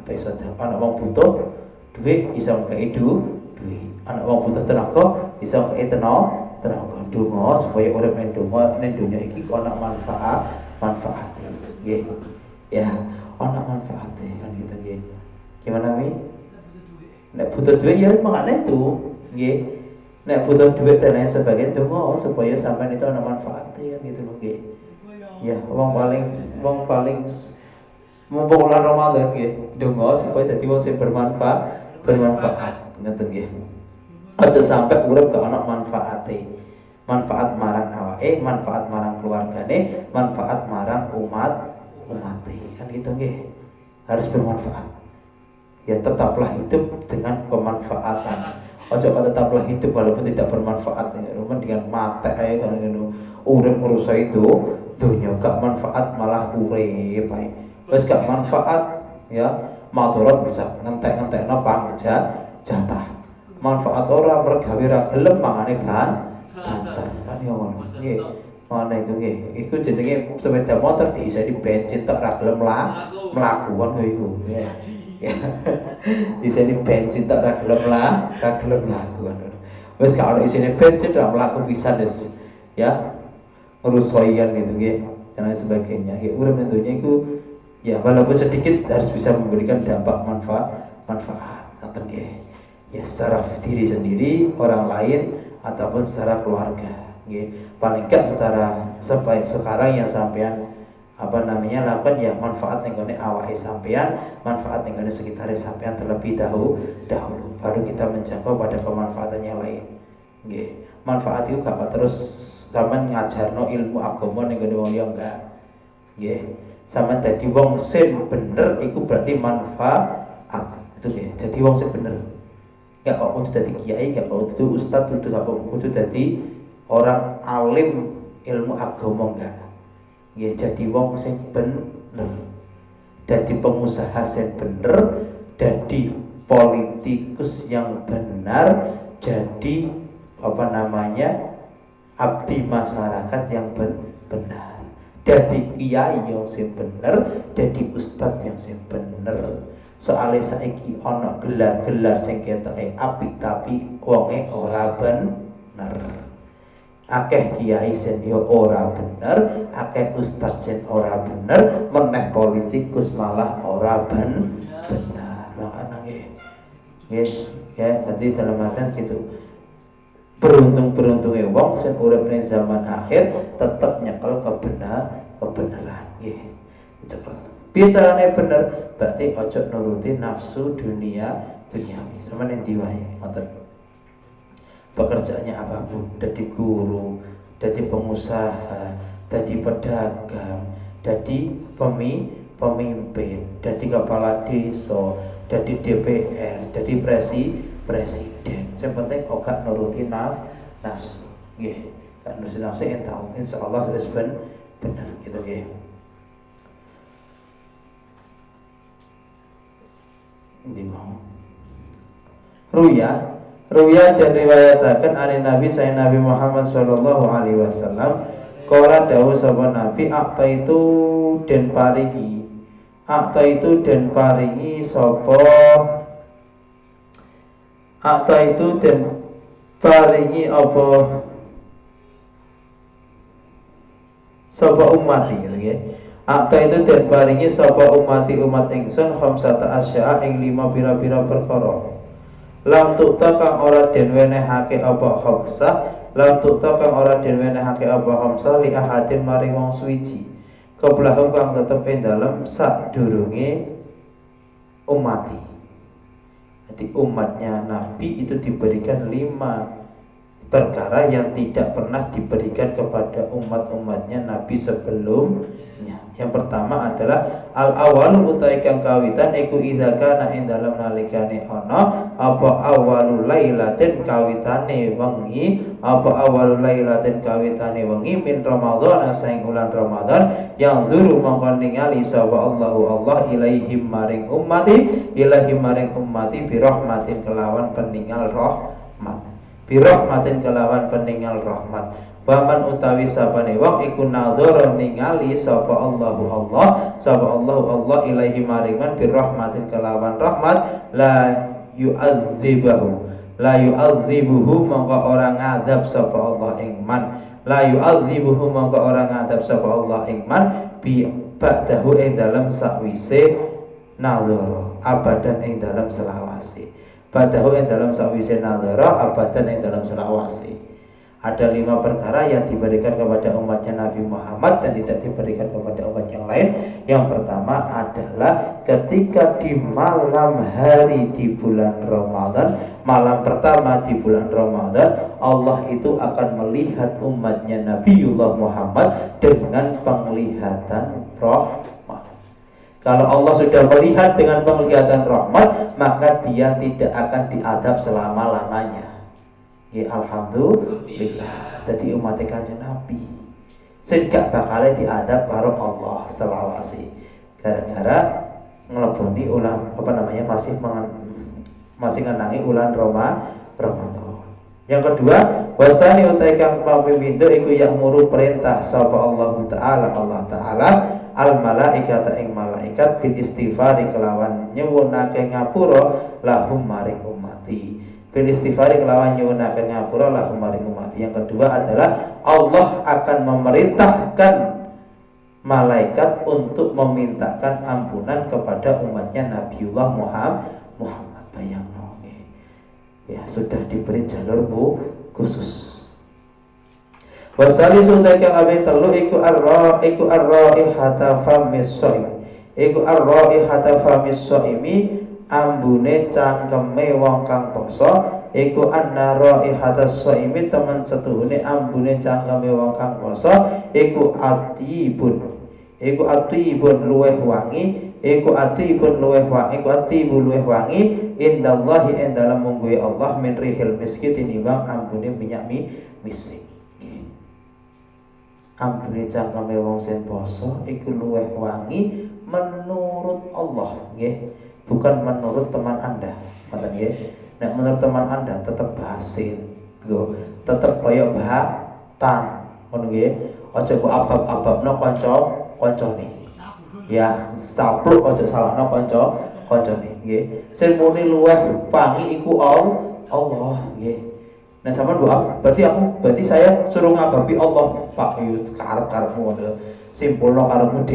Apa iso ana wong butuh duit iso ngekeki duit. Ana wong butuh tenaga iso ngekeki tenaga. Donga supaya urip ning dunya iki ana manfaatnya. Nggih. Ya, ana manfaatnya kan gitu nggih. Gimana Mi? Nek butuh duit ya makanya itu, nggih. Nek butuh duit dan lain sebagainya donga supaya sampean itu ada manfaatnya kan gitu loh nggih. Ya, wong paling mumpung bulan Ramadan nggih, donga supaya dadi wong sing bermanfaat. Ngoten nggih. Aja sampai urip gak ana manfaate. Manfaat marang awake, manfaat marang keluargane, manfaat marang umate. Kan gitu nggih. Harus bermanfaat. Ya tetaplah hidup dengan pemanfaatan. Ojo tetaplah hidup walaupun tidak bermanfaat. Cuman dengan mate ae kan ngono. Urip ngurus itu dunya gak manfaat malah urip ae. Wis gak manfaat ya madharat bisa ngentek-ngentekno jatah. Manfaat ora mergawe ra gelem mangane banter. Kan yo ngono. Nggih. Mana iku nggih. Iku jenenge sepeda motor diisi bensin tok ra gelem mlaku kan iku. Ya. Di sini bensin tak ra gelem laku kan. Wis gak ono isine bensin ra mlaku pisan wis. Ya. Rusoyan gitu nggih. Dan lain sebagainya. Ya urip tentunya iku ya walaupun sedikit harus bisa memberikan dampak manfaat. Ngoten nggih. Ya secara diri sendiri, orang lain ataupun secara keluarga. Nggih. Paling gak secara sekarang yang sampean lakukan ya manfaat ning gone awake sampean, manfaat ning gone sekitare sampean terlebih dahulu baru kita menjangkau pada kemanfaatan yang lain. Nggih. Manfaat itu gak terus sampean ngajarno ilmu agama ning gone wong liya enggak. Nggih. Sampean dadi wong sing bener iku berarti manfaat. Itu nggih. Dadi wong sing bener. Gak kok kudu dadi kiai, gak kok kudu ustaz, kudu dadi orang alim ilmu agama enggak. Nggih, jadi wong sing bener, dadi pengusaha sing bener, dadi politikus yang benar, jadi abdi masyarakat yang benar, jadi kiai yang sing bener, jadi ustadz yang sing bener. Soale saiki ana gelar-gelar sing ketoke apik tapi wonge ora bener. Akeh kiai sing yo ora bener, akeh ustadz sing ora bener, meneh politikus malah ora bener. Makanya nggih, ya tadi dalam artian gitu. Beruntung-beruntungnya wong sing urip ning zaman akhir tetep nyekel kebenaran nggih. Piye carane bener? Berarti ojo nuruti nafsu duniawi. Sama ning diwae ngoten. Pekerjaannya apapun, jadi guru, jadi pengusaha, jadi pedagang, jadi pemimpin, jadi kepala desa, jadi DPR, jadi presiden. Yang penting gak nuruti nafsu. Nggih, gak nuruti nafsu entah insyaallah wis bener gitu nggih. Ini mau Ruya dan riwayatakan dari Nabi saya Nabi Muhammad sallallahu alaihi wasallam qala dawuh sapa Nabi akta itu den paringi sapa akta itu den paringi apa sapa umat gitu nggih. Akta itu den paringi sapa umat ingsun khamsata asya'a ing 5 pira-pira perkara. Lam tukta kang ora den wenehake apa khamsah, lam tukta kang ora den wenehake apa khamsah li ahadin maring wong suwiji. Keblahum kang tetep ing dalem sadurunge umati. Jadi umatnya Nabi itu diberikan 5 perkara yang tidak pernah diberikan kepada umat-umatnya Nabi sebelumnya. Yang pertama adalah al-awalu utai kang kawitan iku idza kana ing dalem nalikane ana apa awalul lailatin kawitane wengi min Ramadan saing bulan Ramadan yang zuru mongkon ningali sapa Allah ilaihim maring ummati bi rahmatin kelawan peninggal rahmat Waman utawi sapane wong iku nadzara ningali sapa Allah ilaihi maringan bi rahmatin kelawan rahmat la yu'adzibuhu mongko ora ngadab sapa Allah ing man bi ba'dahu ing dalem sakwise nadzara abadan ing dalem selawase Ada 5 perkara yang diberikan kepada umatnya Nabi Muhammad dan tidak diberikan kepada umat yang lain. Yang pertama adalah ketika di malam hari di bulan Ramadan, malam pertama di bulan Ramadan, Allah itu akan melihat umatnya Nabiullah Muhammad dengan penglihatan rahmat. Kalau Allah sudah melihat dengan penglihatan rahmat, maka dia tidak akan diadab selama-lamanya. Ya alhamdulillah. Jadi umat Kanjeng Nabi sing gak bakal diadab karo Allah selawase. Gara-gara ngleboni ulang masih ngenangi ulan Ramadan. Yang kedua, wasani utai kang pamimpin iku ya'muru perintah sapa Allah Ta'ala al malaikata ing malaikat bil istighfari kelawan nyuwunake ngapura lahum maring umati. Bil istighfari kelawan nyuwunake ngapura lahum maring umati. Yang kedua adalah Allah akan memerintahkan malaikat untuk memintakan ampunan kepada umatnya Nabiullah Muhammad. Bayangno ya sudah diberi jalur khusus. Wasali sudah kang abeng telu iku ar-raihata famis shaim. Iku ar-raihata famis shaimi ambune cangkeme wong kang poso. Iku anna raihata shaimi temen setuhune ambune cangkeme wong kang poso iku atibun. Iku atibun luweh wangi. Iku atibun luweh wangi indallahi ing dalem mungguhe Allah min rihil miski tinimbang ambune minyak misik. ambune cangkeme wong sing poso iku luwih wangi menurut Allah, nggih. Bukan menurut teman Anda, ngoten nggih. Nek menurut teman Anda tetep basin, nggo, tetep kaya batang, ngono nggih. Aja kok abab-ababno kanca-kancane. Ya, sapluk aja salahno kanca-kancane, nggih. Sing muni luwih wangi iku Allah, nggih. Nah sampean berarti saya suruh ngababi Allah, Pak. Yus karep-karepmu ngono. Simpulno karepmu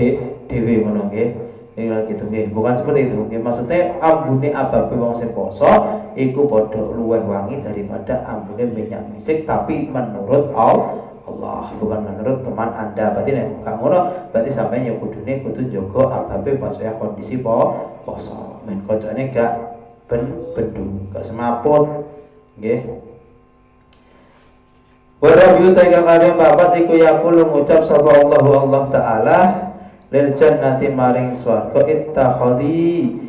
dhewe ngono nggih. Ya gitu nggih. Bukan seperti itu. Nggih, maksudnya ambune ababe wong sing poso iku padha luwih wangi daripada ambune minyak misik, tapi menurut Allah, bukan menurut teman Anda. Berarti nek gak ngono, berarti sampeyan ya kudune kudu jaga ababe pas wayah kondisi poso. Men kancane gak bendu, gak semaput. Nggih. Warabiu taika kalian babat iku yakulu ngucap sapa Allah Ta'ala lil jannati maring swarga ittakhadhi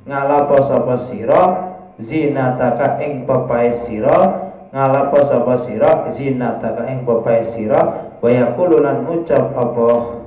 ngalapo sapa sira zinataka ing pepae sira ngalapo sapa sira zinataka ing pepae sira wa yaqulu lan ngucap apa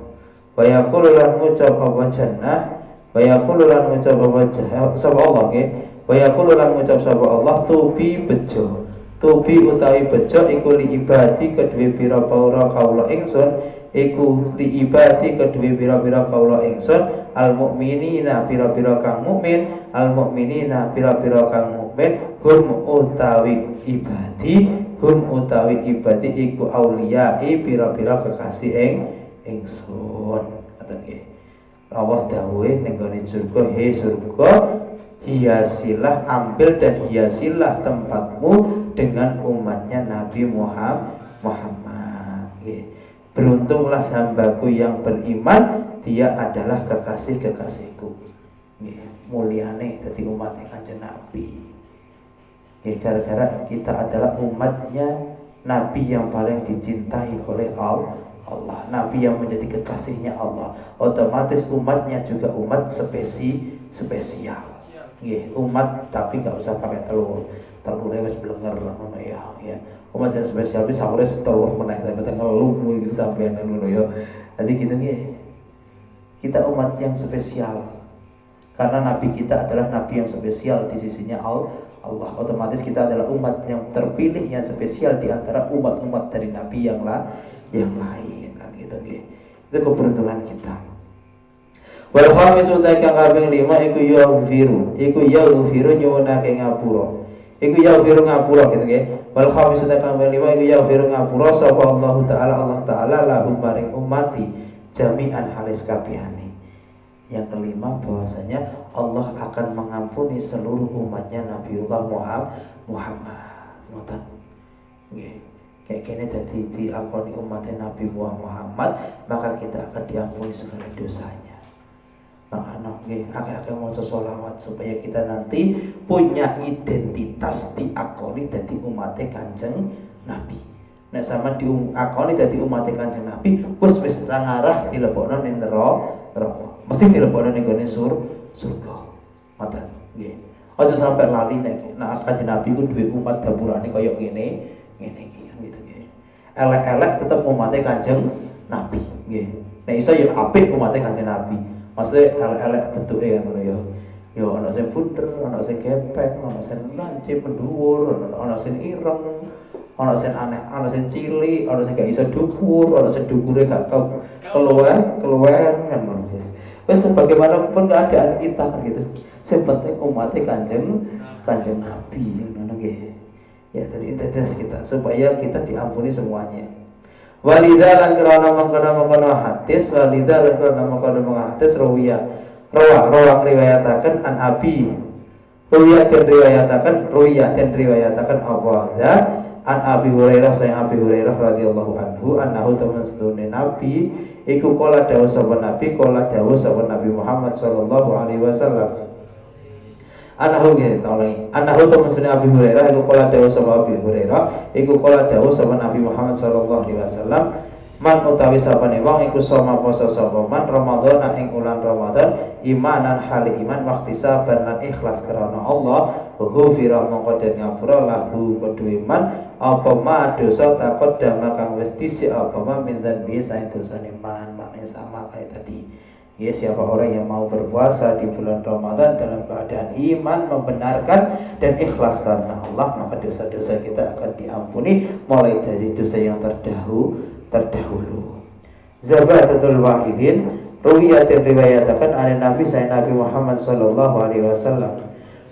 jannah wa yaqulu lan ngucap apa sapa Allah nggih wa yaqulu lan ngucap sapa Allah tubi bejo tubi utawi bejo iku li ibadi kedue pira-pira kawula ingsun iku li ibadi kedue pira-pira kawula ingsun al mukminina pira-pira kang mukmin al mukminina pira-pira kang mukmin hum utawi ibadi iku auliyai pira-pira kekasih ingsun. Ngoten nggih. Allah dawuhe ning gone surga, he surga, hiasilah, ambil dan hiasilah tempatmu dengan umatnya Nabi Muhammad. Beruntunglah hambaku yang beriman, dia adalah kekasih-kekasihku. Muliane dadi umatnya Kanjeng Nabi. Gara-gara kita adalah umatnya Nabi yang paling dicintai oleh Allah, Nabi yang menjadi kekasihnya Allah, otomatis umatnya juga umat spesial. Umat tapi nggak usah pakai telurnya wis blenger ngono ya. Umat yang spesial wis sahur telur meneh sampe ngeluh gitu sampean ngono ya. Jadi gitu nggih. Kita umat yang spesial. Karena nabi kita adalah nabi yang spesial di sisinya Allah. Otomatis kita adalah umat yang terpilih yang spesial di antara umat-umat dari nabi yang lain kan gitu nggih. Itu keberuntungan kita. Wal khamisu kang kaping 5 iku yaghfiru nyuwunake ngapura. Iku yaghfiru ngapura gitu nggih. Wal khamisu kang kaping 5 iku yaghfiru ngapura sapa Allah Ta'ala lahum maring ummati jami'an halis kabehane. Yang kelima bahwasanya Allah akan mengampuni seluruh umatnya Nabiullah Muhammad. Ngoten. Nggih. Kayak gini dadi diakoni umatnya Nabi Muhammad, maka kita akan diampuni segala dosanya. Makanya akeh-akeh maca sholawat supaya kita nanti punya identitas diakoni dadi umatnya Kanjeng Nabi. Nek sama diakoni dadi umatnya Kanjeng Nabi, wis ra ngarah dilebokno ning neraka. Mesti dilebokno ning gone surga. Ngoten nggih. Aja sampai lali nek Kanjeng Nabi ku duwe umat dapurane kaya ngene iki kan gitu nggih. Elek-elek tetep umatnya Kanjeng Nabi nggih. Nek iso ya apik umatnya Kanjeng Nabi. Maksudnya elek-elek bentuknya kan ngono ya. Yo ana sing bunder, ana sing gepek, ana sing lancip mendhuwur, ana sing ireng, ana sing aneh, ana sing cilik, ana sing gak iso dhuwur, ana sing dhukure gak keluar kan ngono wis. Wis sebagaimanapun keadaan kita kan gitu. Sing penting umatnya Kanjeng Nabi ngono nggih. Ya tadi identitas kita supaya kita diampuni semuanya. Walidha lan krana mengkono hadis rawiya riwayataken an abi ruwiyah dan riwayataken apa an Abi Hurairah sayang Abi Hurairah radhiyallahu anhu annahu temen sedune Nabi iku kala dawuh sapa Nabi Muhammad sallallahu alaihi wasallam anahu temen sedune Abi Hurairah iku kala dawuh sapa Abi Hurairah iku kala dawuh sapa Nabi Muhammad sallallahu alaihi wasallam man utawi sapane wong iku sama poso sapa man Ramadan ing ulan Ramadan imanan hali iman waqtisaban lan ikhlas karena Allah ghufira mongko den ngapura lahu kedue man apa ma dosa takut dama kang wis dhisik apa ma min dzanbi saing dosane man, maknanya sama kayak tadi. Ya, siapa orang yang mau berpuasa di bulan Ramadan dalam keadaan iman, membenarkan dan ikhlas karena Allah, maka dosa-dosa kita akan diampuni mulai dari dosa yang terdahulu. Zabatatul wahidin ruwiyatin riwayatakan ada Nabi Muhammad sallallahu alaihi wasallam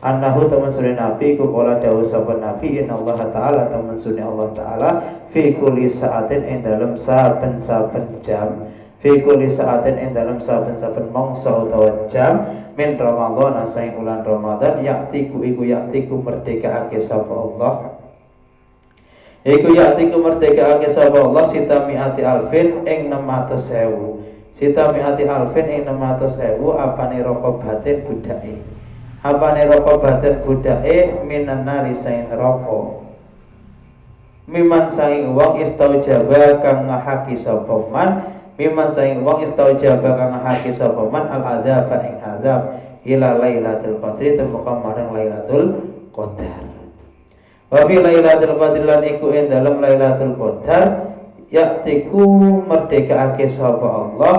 annahu teman sunni Nabi ku kala dawuh sapa Nabi innallaha ta'ala teman sunni Allah taala fi kulli sa'atin ing dalem saben-saben jam fi kulli sa'atin ing dalem saben-saben mangsa utawa jam min Ramadan saing bulan Ramadan yaktiku merdekaake sapa Allah iku yaktiku merdekaake sapa Allah sitamiati alfin ing 600.000 sitamiati alfin ing 600.000 apane rokobatin budake apane rokobatin budake minan nari saing neraka miman saing wong istaujaba kang ngahaki sapa man miman saing wong istaujaba kang ngahaki sapa man al adzab ing azab ila lailatul qadri temeka marang lailatul qadar wa fi lailatul qadri lan iku ing dalem lailatul qadar yaktiku merdekaake sapa Allah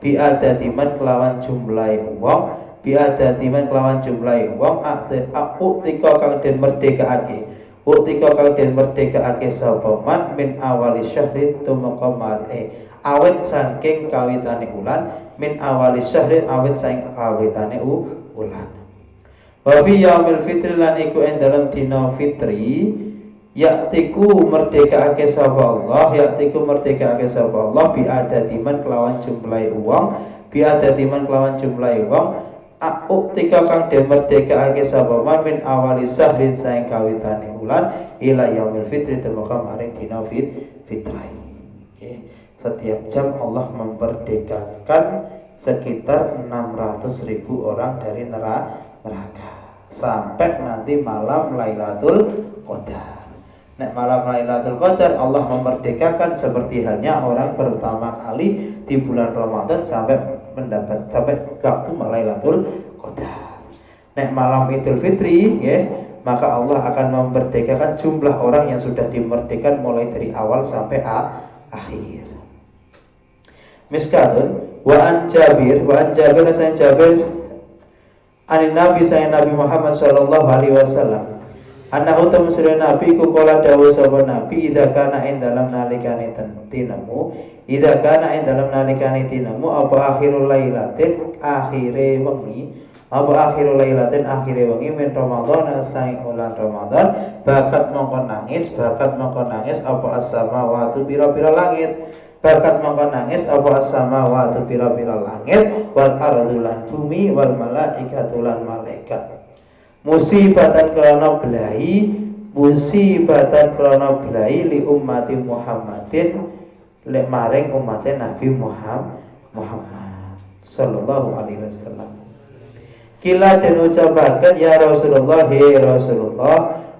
bi adatiman kelawan jumlahe wong bi adatiman kelawan jumlahe wong aku tika kang den merdekaake uktika kang den merdekaake sapa man min awali syahrin tumeka mare awet saking kawitane ulan min awali syahrin awet saking kawitane ulan wa fi yaumil fitri lan iku ing dalem dina fitri yaktiku merdekaake sapa Allah yaktiku merdekaake sapa Allah bi adatiman kelawan jumlahe wong bi adatiman kelawan jumlahe wong uktika kang den merdekaake sapa man min awali sahrin saing kawitane ulan ila yaumil fitri temeka maring dina fitrai. Setiap jam Allah memerdekakan sekitar 600.000 orang dari neraka sampai nanti malam Lailatul Qadar. Nek malam Lailatul Qadar Allah memerdekakan seperti halnya orang pertama kali di bulan Ramadan sampai waktu Lailatul Qadar. Nek malam Idul Fitri maka Allah akan memerdekakan jumlah orang yang sudah dimerdekakan mulai dari awal sampai akhir. Miskatun wa an Jabir sayyid Jabir anin Nabi sayyid Nabi Muhammad sallallahu alaihi wasallam annahu tamsira Nabi ku kala dawuh sapa Nabi idza kana ing dalam nalikane tinamu idza kana ing dalam nalikane tinamu apa akhirul lailatin akhire wengi apa akhirul lailatin akhire wengi min Ramadan saing ulan Ramadan bakat mongko nangis apa as-samawati pira-pira langit bakat mongko nangis apa as-samawati pira-pira langit wal ardu lan bumi wal malaikatu lan malaikat musibatan krana belahi li ummati Muhammadin lek maring umat Nabi Muhammad sallallahu alaihi wasallam. Kila den ucapaken ya Rasulullah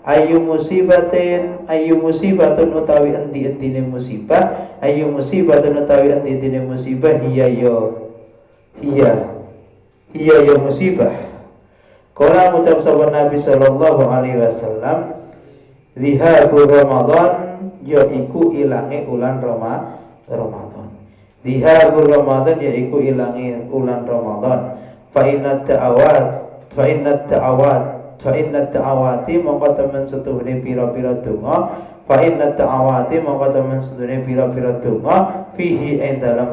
ayu musibatun utawi endi-endine musibah hiya musibah. Kala ngucap sapa Nabi sallallahu alaihi wasallam Zihabu Ramadan yaiku ilange ulan Ramadan. Zihabu Ramadan yaiku ilange ulan Ramadan. Fa inna ta'awati mongko temen setuhune pira-pira donga fihi ing dalam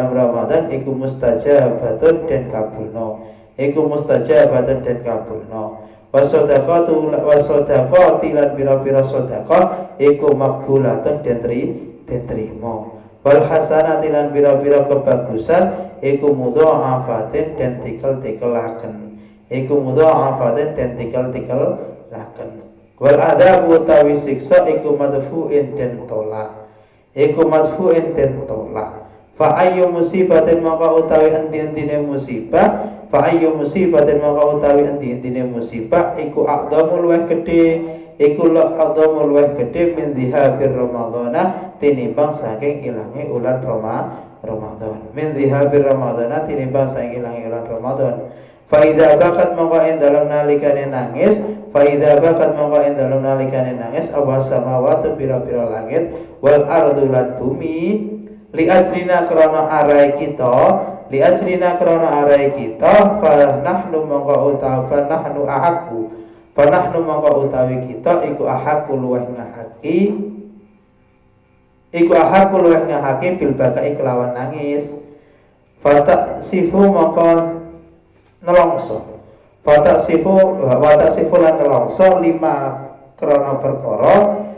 Ramadan iku mustajabatun dan kabulna wasodaqati lan pira-pira sedekah iku makbulatun den trima wal hasanati lan pira-pira kebagusan iku mudha'afatin den tikel-tikelaken wal adzab utawi siksa iku madfu'in den tolak fa ayyu musibatin maka utawi endi-endine musibah iku a'dhamul wa gede min dhihabir ramadhana tinimbang saking ilange ulan Ramadan Faida bakat mongko ing dalem nalikane nangis, faida bakat mongko ing dalem nalikane nangis awas samawati pira-pira langit wal ardu lan bumi li ajrina krana arai kita, li ajrina krana arai kita fa nahnu mongko utawi fa nahnu ahaqu, fa nahnu mongko utawi kita iku ahaqu luweh ngahaki, iku ahaqu luweh ngahaki bil bakai kelawan nangis. Fata sifu mongko nelongso, watak sifu lan nelongso lima krono perkara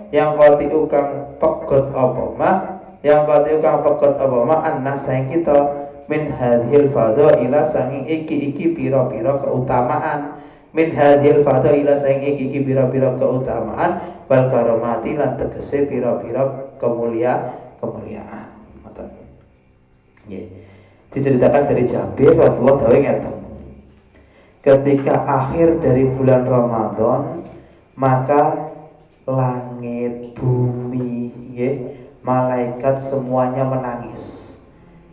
yang koti ukang pegot apa mak, yang koti ukang pegot apa mak anna sang kita min hadhil fadhaila sanging iki pira-pira keutamaan, min hadhil fadhaila sanging iki pira-pira keutamaan wal karomati lan tegese pira-pira kemuliaan. Ngoten. Nggih. Diceritakan dari Jabir Rasulullah dawuh ngeten. Ketika akhir dari bulan Ramadan, maka langit, bumi, malaikat semuanya menangis.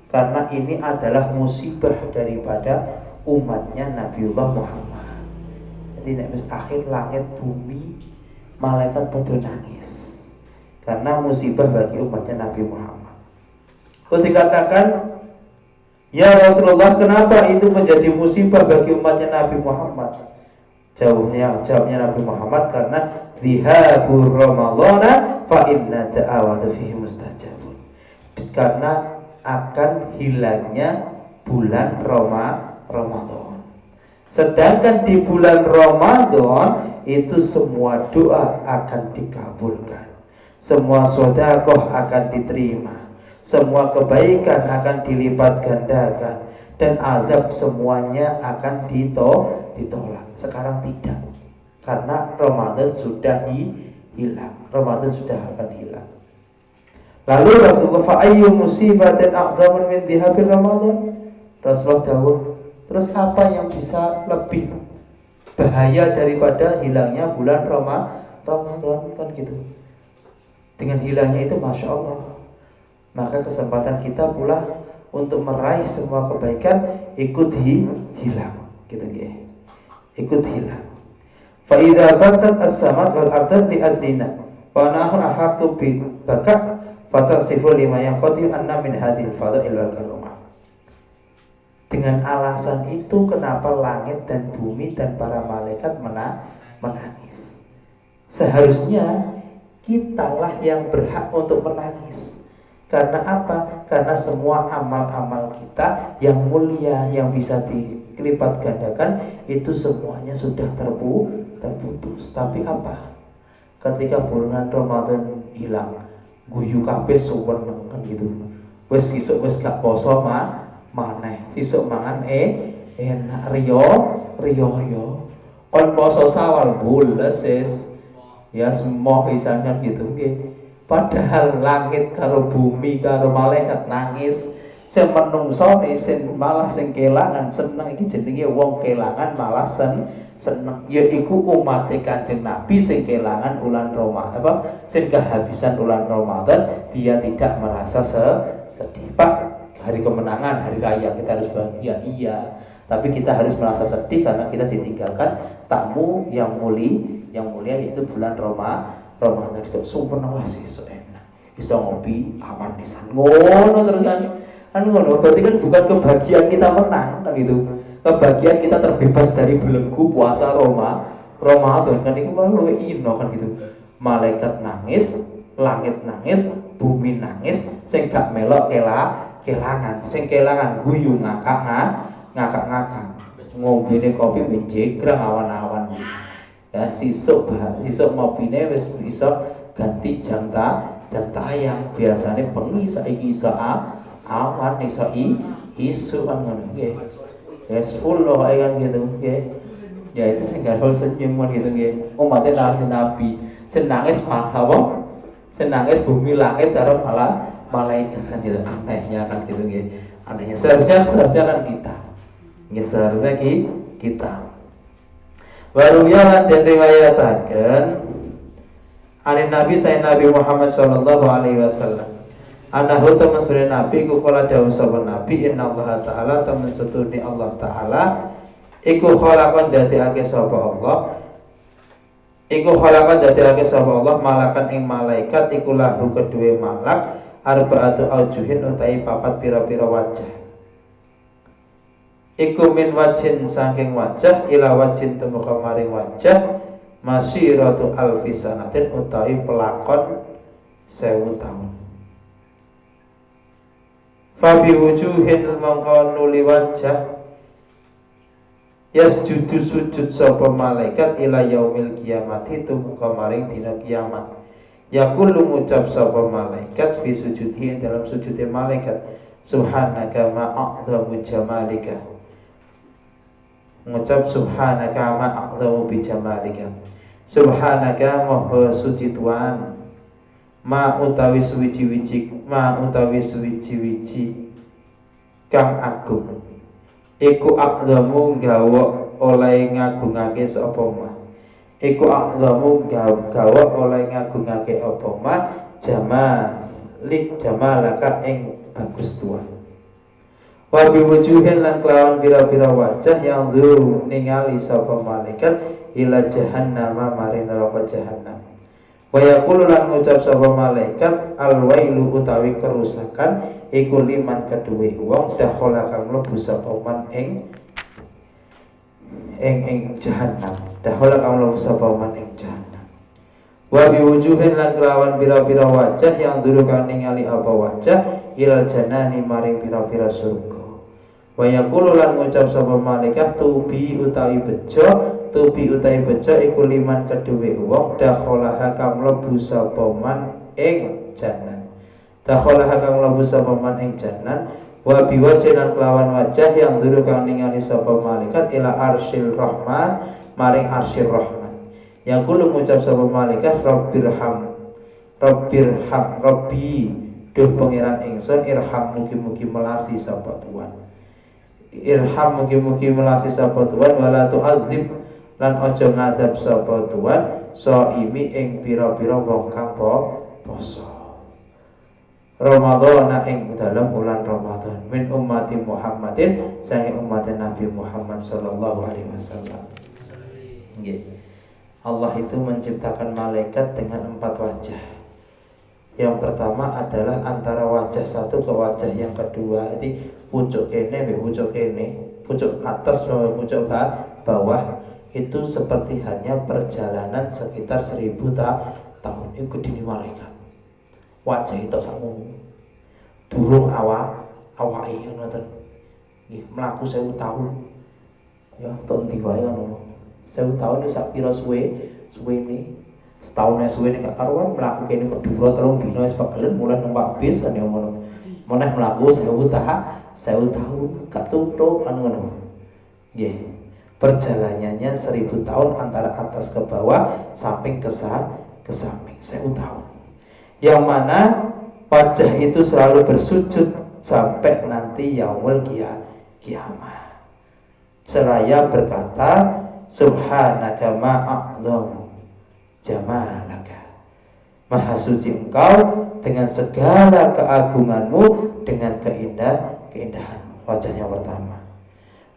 Karena ini adalah musibah daripada umatnya Nabiullah Muhammad. Jadi nek akhir langit, bumi, malaikat pada nangis. Karena musibah bagi umatnya Nabi Muhammad. Lalu dikatakan, ya Rasulullah, kenapa itu menjadi musibah bagi umatnya Nabi Muhammad? Jawabnya Nabi Muhammad, karena lihabur Ramadhana fa inna da'awatu fihi mustajabun. Karena akan hilangnya bulan Ramadan. Sedangkan di bulan Ramadan itu semua doa akan dikabulkan, semua sedekah akan diterima, semua kebaikan akan dilipat gandakan, dan azab semuanya akan ditolak. Sekarang tidak, karena Ramadan sudah hilang, Ramadan sudah akan hilang. Lalu Rasulullah fa'ayyu musibatin a'dhamun min dhihabil Ramadan. Rasulullah dawuh, terus apa yang bisa lebih bahaya daripada hilangnya bulan Ramadan, kan gitu. Dengan hilangnya itu Masya Allah, maka kesempatan kita pula untuk meraih semua kebaikan ikut hilang, gitu nggih. Ikut hilang. Fa idza bakat as-samat wal ardh li azlina wa nahnu ahaqu bi bakat fatasifu lima yaqdi anna min hadhil fadail wal karamah. Dengan alasan itu kenapa langit dan bumi dan para malaikat menangis. Seharusnya kitalah yang berhak untuk menangis. Karena apa? Karena semua amal-amal kita yang mulia, yang bisa dilipat gandakan, itu semuanya sudah terputus. Tapi apa? Ketika bulan Ramadan hilang, guyu kabeh suweneng kan gitu. Wis sesuk wis gak poso maneh. Sesuk mangan enak riyo yo. Kon poso Sawal bules ya semua misalnya gitu nggih. Padahal langit karo bumi karo malaikat nangis, sing menungso malah sing kelangan seneng. Iki jenenge wong kelangan malah seneng. Yaiku umat Kanjeng Nabi sing kelangan ulan Ramadan, sing kehabisan ulan Ramadan, dia tidak merasa sedih. Pak, hari kemenangan, hari raya kita harus bahagia, iya. Tapi kita harus merasa sedih karena kita ditinggalkan tamu yang mulia yaitu bulan Ramadan. Kok sumpah sih so enak. Bisa ngopi awan di sana. Ngono terusan. Ngono berarti kan bukan kebahagiaan kita menang kan itu. Kebahagiaan kita terbebas dari belenggu puasa Ramadan kan itu malah luwih ino kan gitu. Malaikat nangis, langit nangis, bumi nangis, sing gak melok kelangan, sing kelangan guyu ngakak. Ngombene kopi menjegrang awan-awan wis. Ya sisuk ngopine wis bisa ganti jam tayang. Biasane bengi saiki iso awan iso isu kan ngono nggih. Wis full loh kan gitu nggih. Ya itu sing garol senyum gitu nggih. Umat Nabi senangis apa? Senangis bumi langit karo malaikat kan gitu. Anehnya kan gitu nggih. Anehnya seharusnya kan kita. Nggih seharusnya kita. Baru ya lan den riwayataken ani Nabi sayyid Nabi Muhammad sallallahu alaihi wasallam. Anahu teman sore Nabi ku kala dawuh sapa Nabi inna Allah taala teman setune Allah taala Iku khalaqan dadekake sapa Allah. Iku khalaqan dadekake sapa Allah malakan ing malaikat iku lahu kedue malak arba'atu aujuhin utai papat pira-pira wajah. Iku min wajhin saking wajah ila wajhin temuka maring wajah masiratu alfi sanatin utawi pelakon 1000 tahun. Fabi wujuhin mongko nuli wajah yasjudu sujud sapa malaikat ila yaumil kiamati tumuka maring dina kiamat. Yaqulu ngucap sapa malaikat fi sujudhi dalam sujudnya malaikat subhanaka ma a'dhamu jamalika. Ngucap subhanaka ma a'dhamu bi jamalika. Subhanaka maha suci Tuhan. Ma utawi suwiji-wiji kang agung. Iku a'dhamu gawa oleh ngagungake sapa ma. Iku a'dhamu gawa oleh ngagungake apa ma jamalaka ing bagus Tuhan. Wa bi wujuhin lan kelawan pira-pira wajah yang dzuru ningali sapa malaikat ila jahannam maring neraka jahannam. Wa yaqulu lan ngucap sapa malaikat alwailu utawi kerusakan iku liman kedue wong dakhala kang mlebu sapa man ing jahannam. Dakhala kang mlebu sapa man ing jahannam. Wa bi wujuhin lan kelawan pira-pira wajah yang dzuru kang ningali apa wajah ilal janani maring pira-pira surga. Wa yaqulu lan ngucap sapa malaikat tubi utawi bejo iku liman kedue wong dakholaha kang mlebu sapa man ing jannan. Dakholaha kang mlebu sapa man ing jannan wa biwajhan kelawan wajah yang dulu kang ningali sapa malaikat ila arsyil rahman maring arsyir rahman. Yaqulu ngucap sapa malaikat rabbirham rabbi duh pangeran ingsun irham mugi-mugi melasi sapa Tuhan. Irham mugi-mugi melasi sapa Tuhan wala tu'adzib lan aja ngadab sapa Tuhan saimi ing pira-pira wong kang poso. Ramadan ing dalam bulan Ramadan min ummati Muhammadin sange umat Nabi Muhammad sallallahu alaihi wasallam. Nggih. Allah itu menciptakan malaikat dengan 4 wajah. Yang pertama adalah antara wajah satu ke wajah yang kedua. Jadi pucuk kene, pucuk atas sampai pucuk bawah itu seperti hanya perjalanan sekitar 1000 tahun. Itu dini malaikat. Wajah itu sakmu. Durung awake ngoten. Nggih, mlaku 1000 tahun. Ya, tok ndi wae ngono. 1000 tahun itu sak pira suwene. Setahun suwe nek karuan mlaku kene kedura 3 dina wis pegelen mulai numpak bis ane ngono. Meneh mlaku 1000 tahun gak tutuk anu ngono. Nggih. Perjalanannya 1000 tahun antara atas ke bawah, samping ke samping 1000 tahun. Yang mana wajah itu selalu bersujud sampai nanti yaumul kiamah. Seraya berkata subhanaka ma a'dhamu jamalaka. Maha suci engkau dengan segala keagunganmu, dengan keindahan. Wajah yang pertama.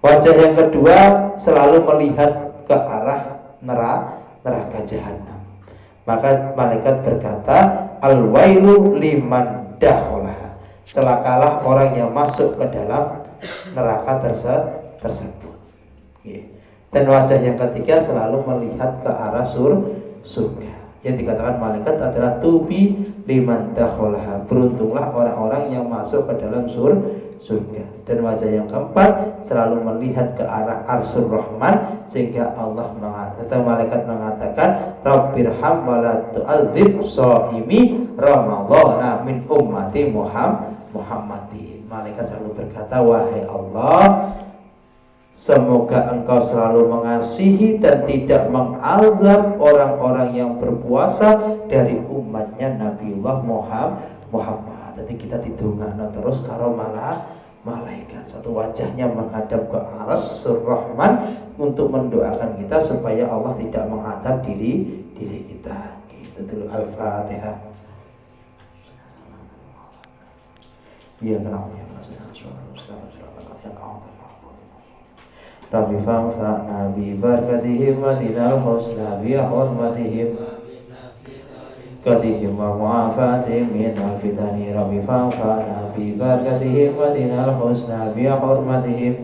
Wajah yang kedua selalu melihat ke arah neraka jahanam. Maka malaikat berkata al-wailu liman dakholaha. Celakalah orang yang masuk ke dalam neraka tersebut. Dan wajah yang ketiga selalu melihat ke arah surga. Yang dikatakan malaikat adalah tubi liman dakholaha. Beruntunglah orang-orang yang masuk ke dalam surga. Dan wajah yang keempat selalu melihat ke arah arsyur rahman, sehingga Allah atau malaikat mengatakan rabbirham wala tu'adzib shaimi ramadhana min ummati Muhammadin. Malaikat selalu berkata, wahai Allah, semoga engkau selalu mengasihi dan tidak mengazab orang-orang yang berpuasa dari umatnya Nabiullah Muhammad. Jadi kita didongakno terus karo malaikat. Satu wajahnya menghadap ke arsyur rahman untuk mendoakan kita supaya Allah tidak mengadab diri kita. Itu dulu Al-Fatihah. Ya, kenapa ya? Rabbi fanfa'na bi barakatihim wa dinal husna bi hurmatihim qadihim wa mu'afatihim minal fitani Rabbi fanfa'na bi barakatihim wa dinal husna bi hurmatihim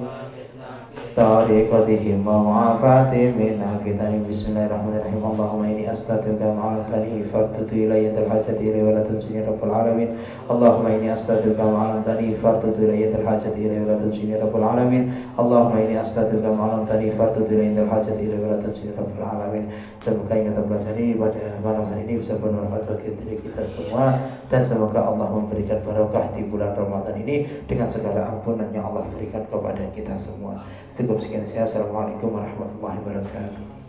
طريقتهم ومعافاتهم من الفتن بسم الله الرحمن الرحيم اللهم إني أستغفرك ما علمتني فاردد إلي يد الحاجة إلي ولا تنسني رب العالمين اللهم إني أستغفرك ما علمتني فاردد إلي يد الحاجة إلي ولا تنسني رب العالمين اللهم إني أستغفرك ما علمتني فاردد إلي يد الحاجة إلي ولا تنسني رب العالمين. Semoga yang kita pelajari pada malam hari ini bisa bermanfaat bagi diri kita semua, dan semoga Allah memberikan barokah di bulan Ramadan ini dengan segala ampunan yang Allah berikan kepada kita semua. Cukup sekian saja. Assalamualaikum warahmatullahi wabarakatuh.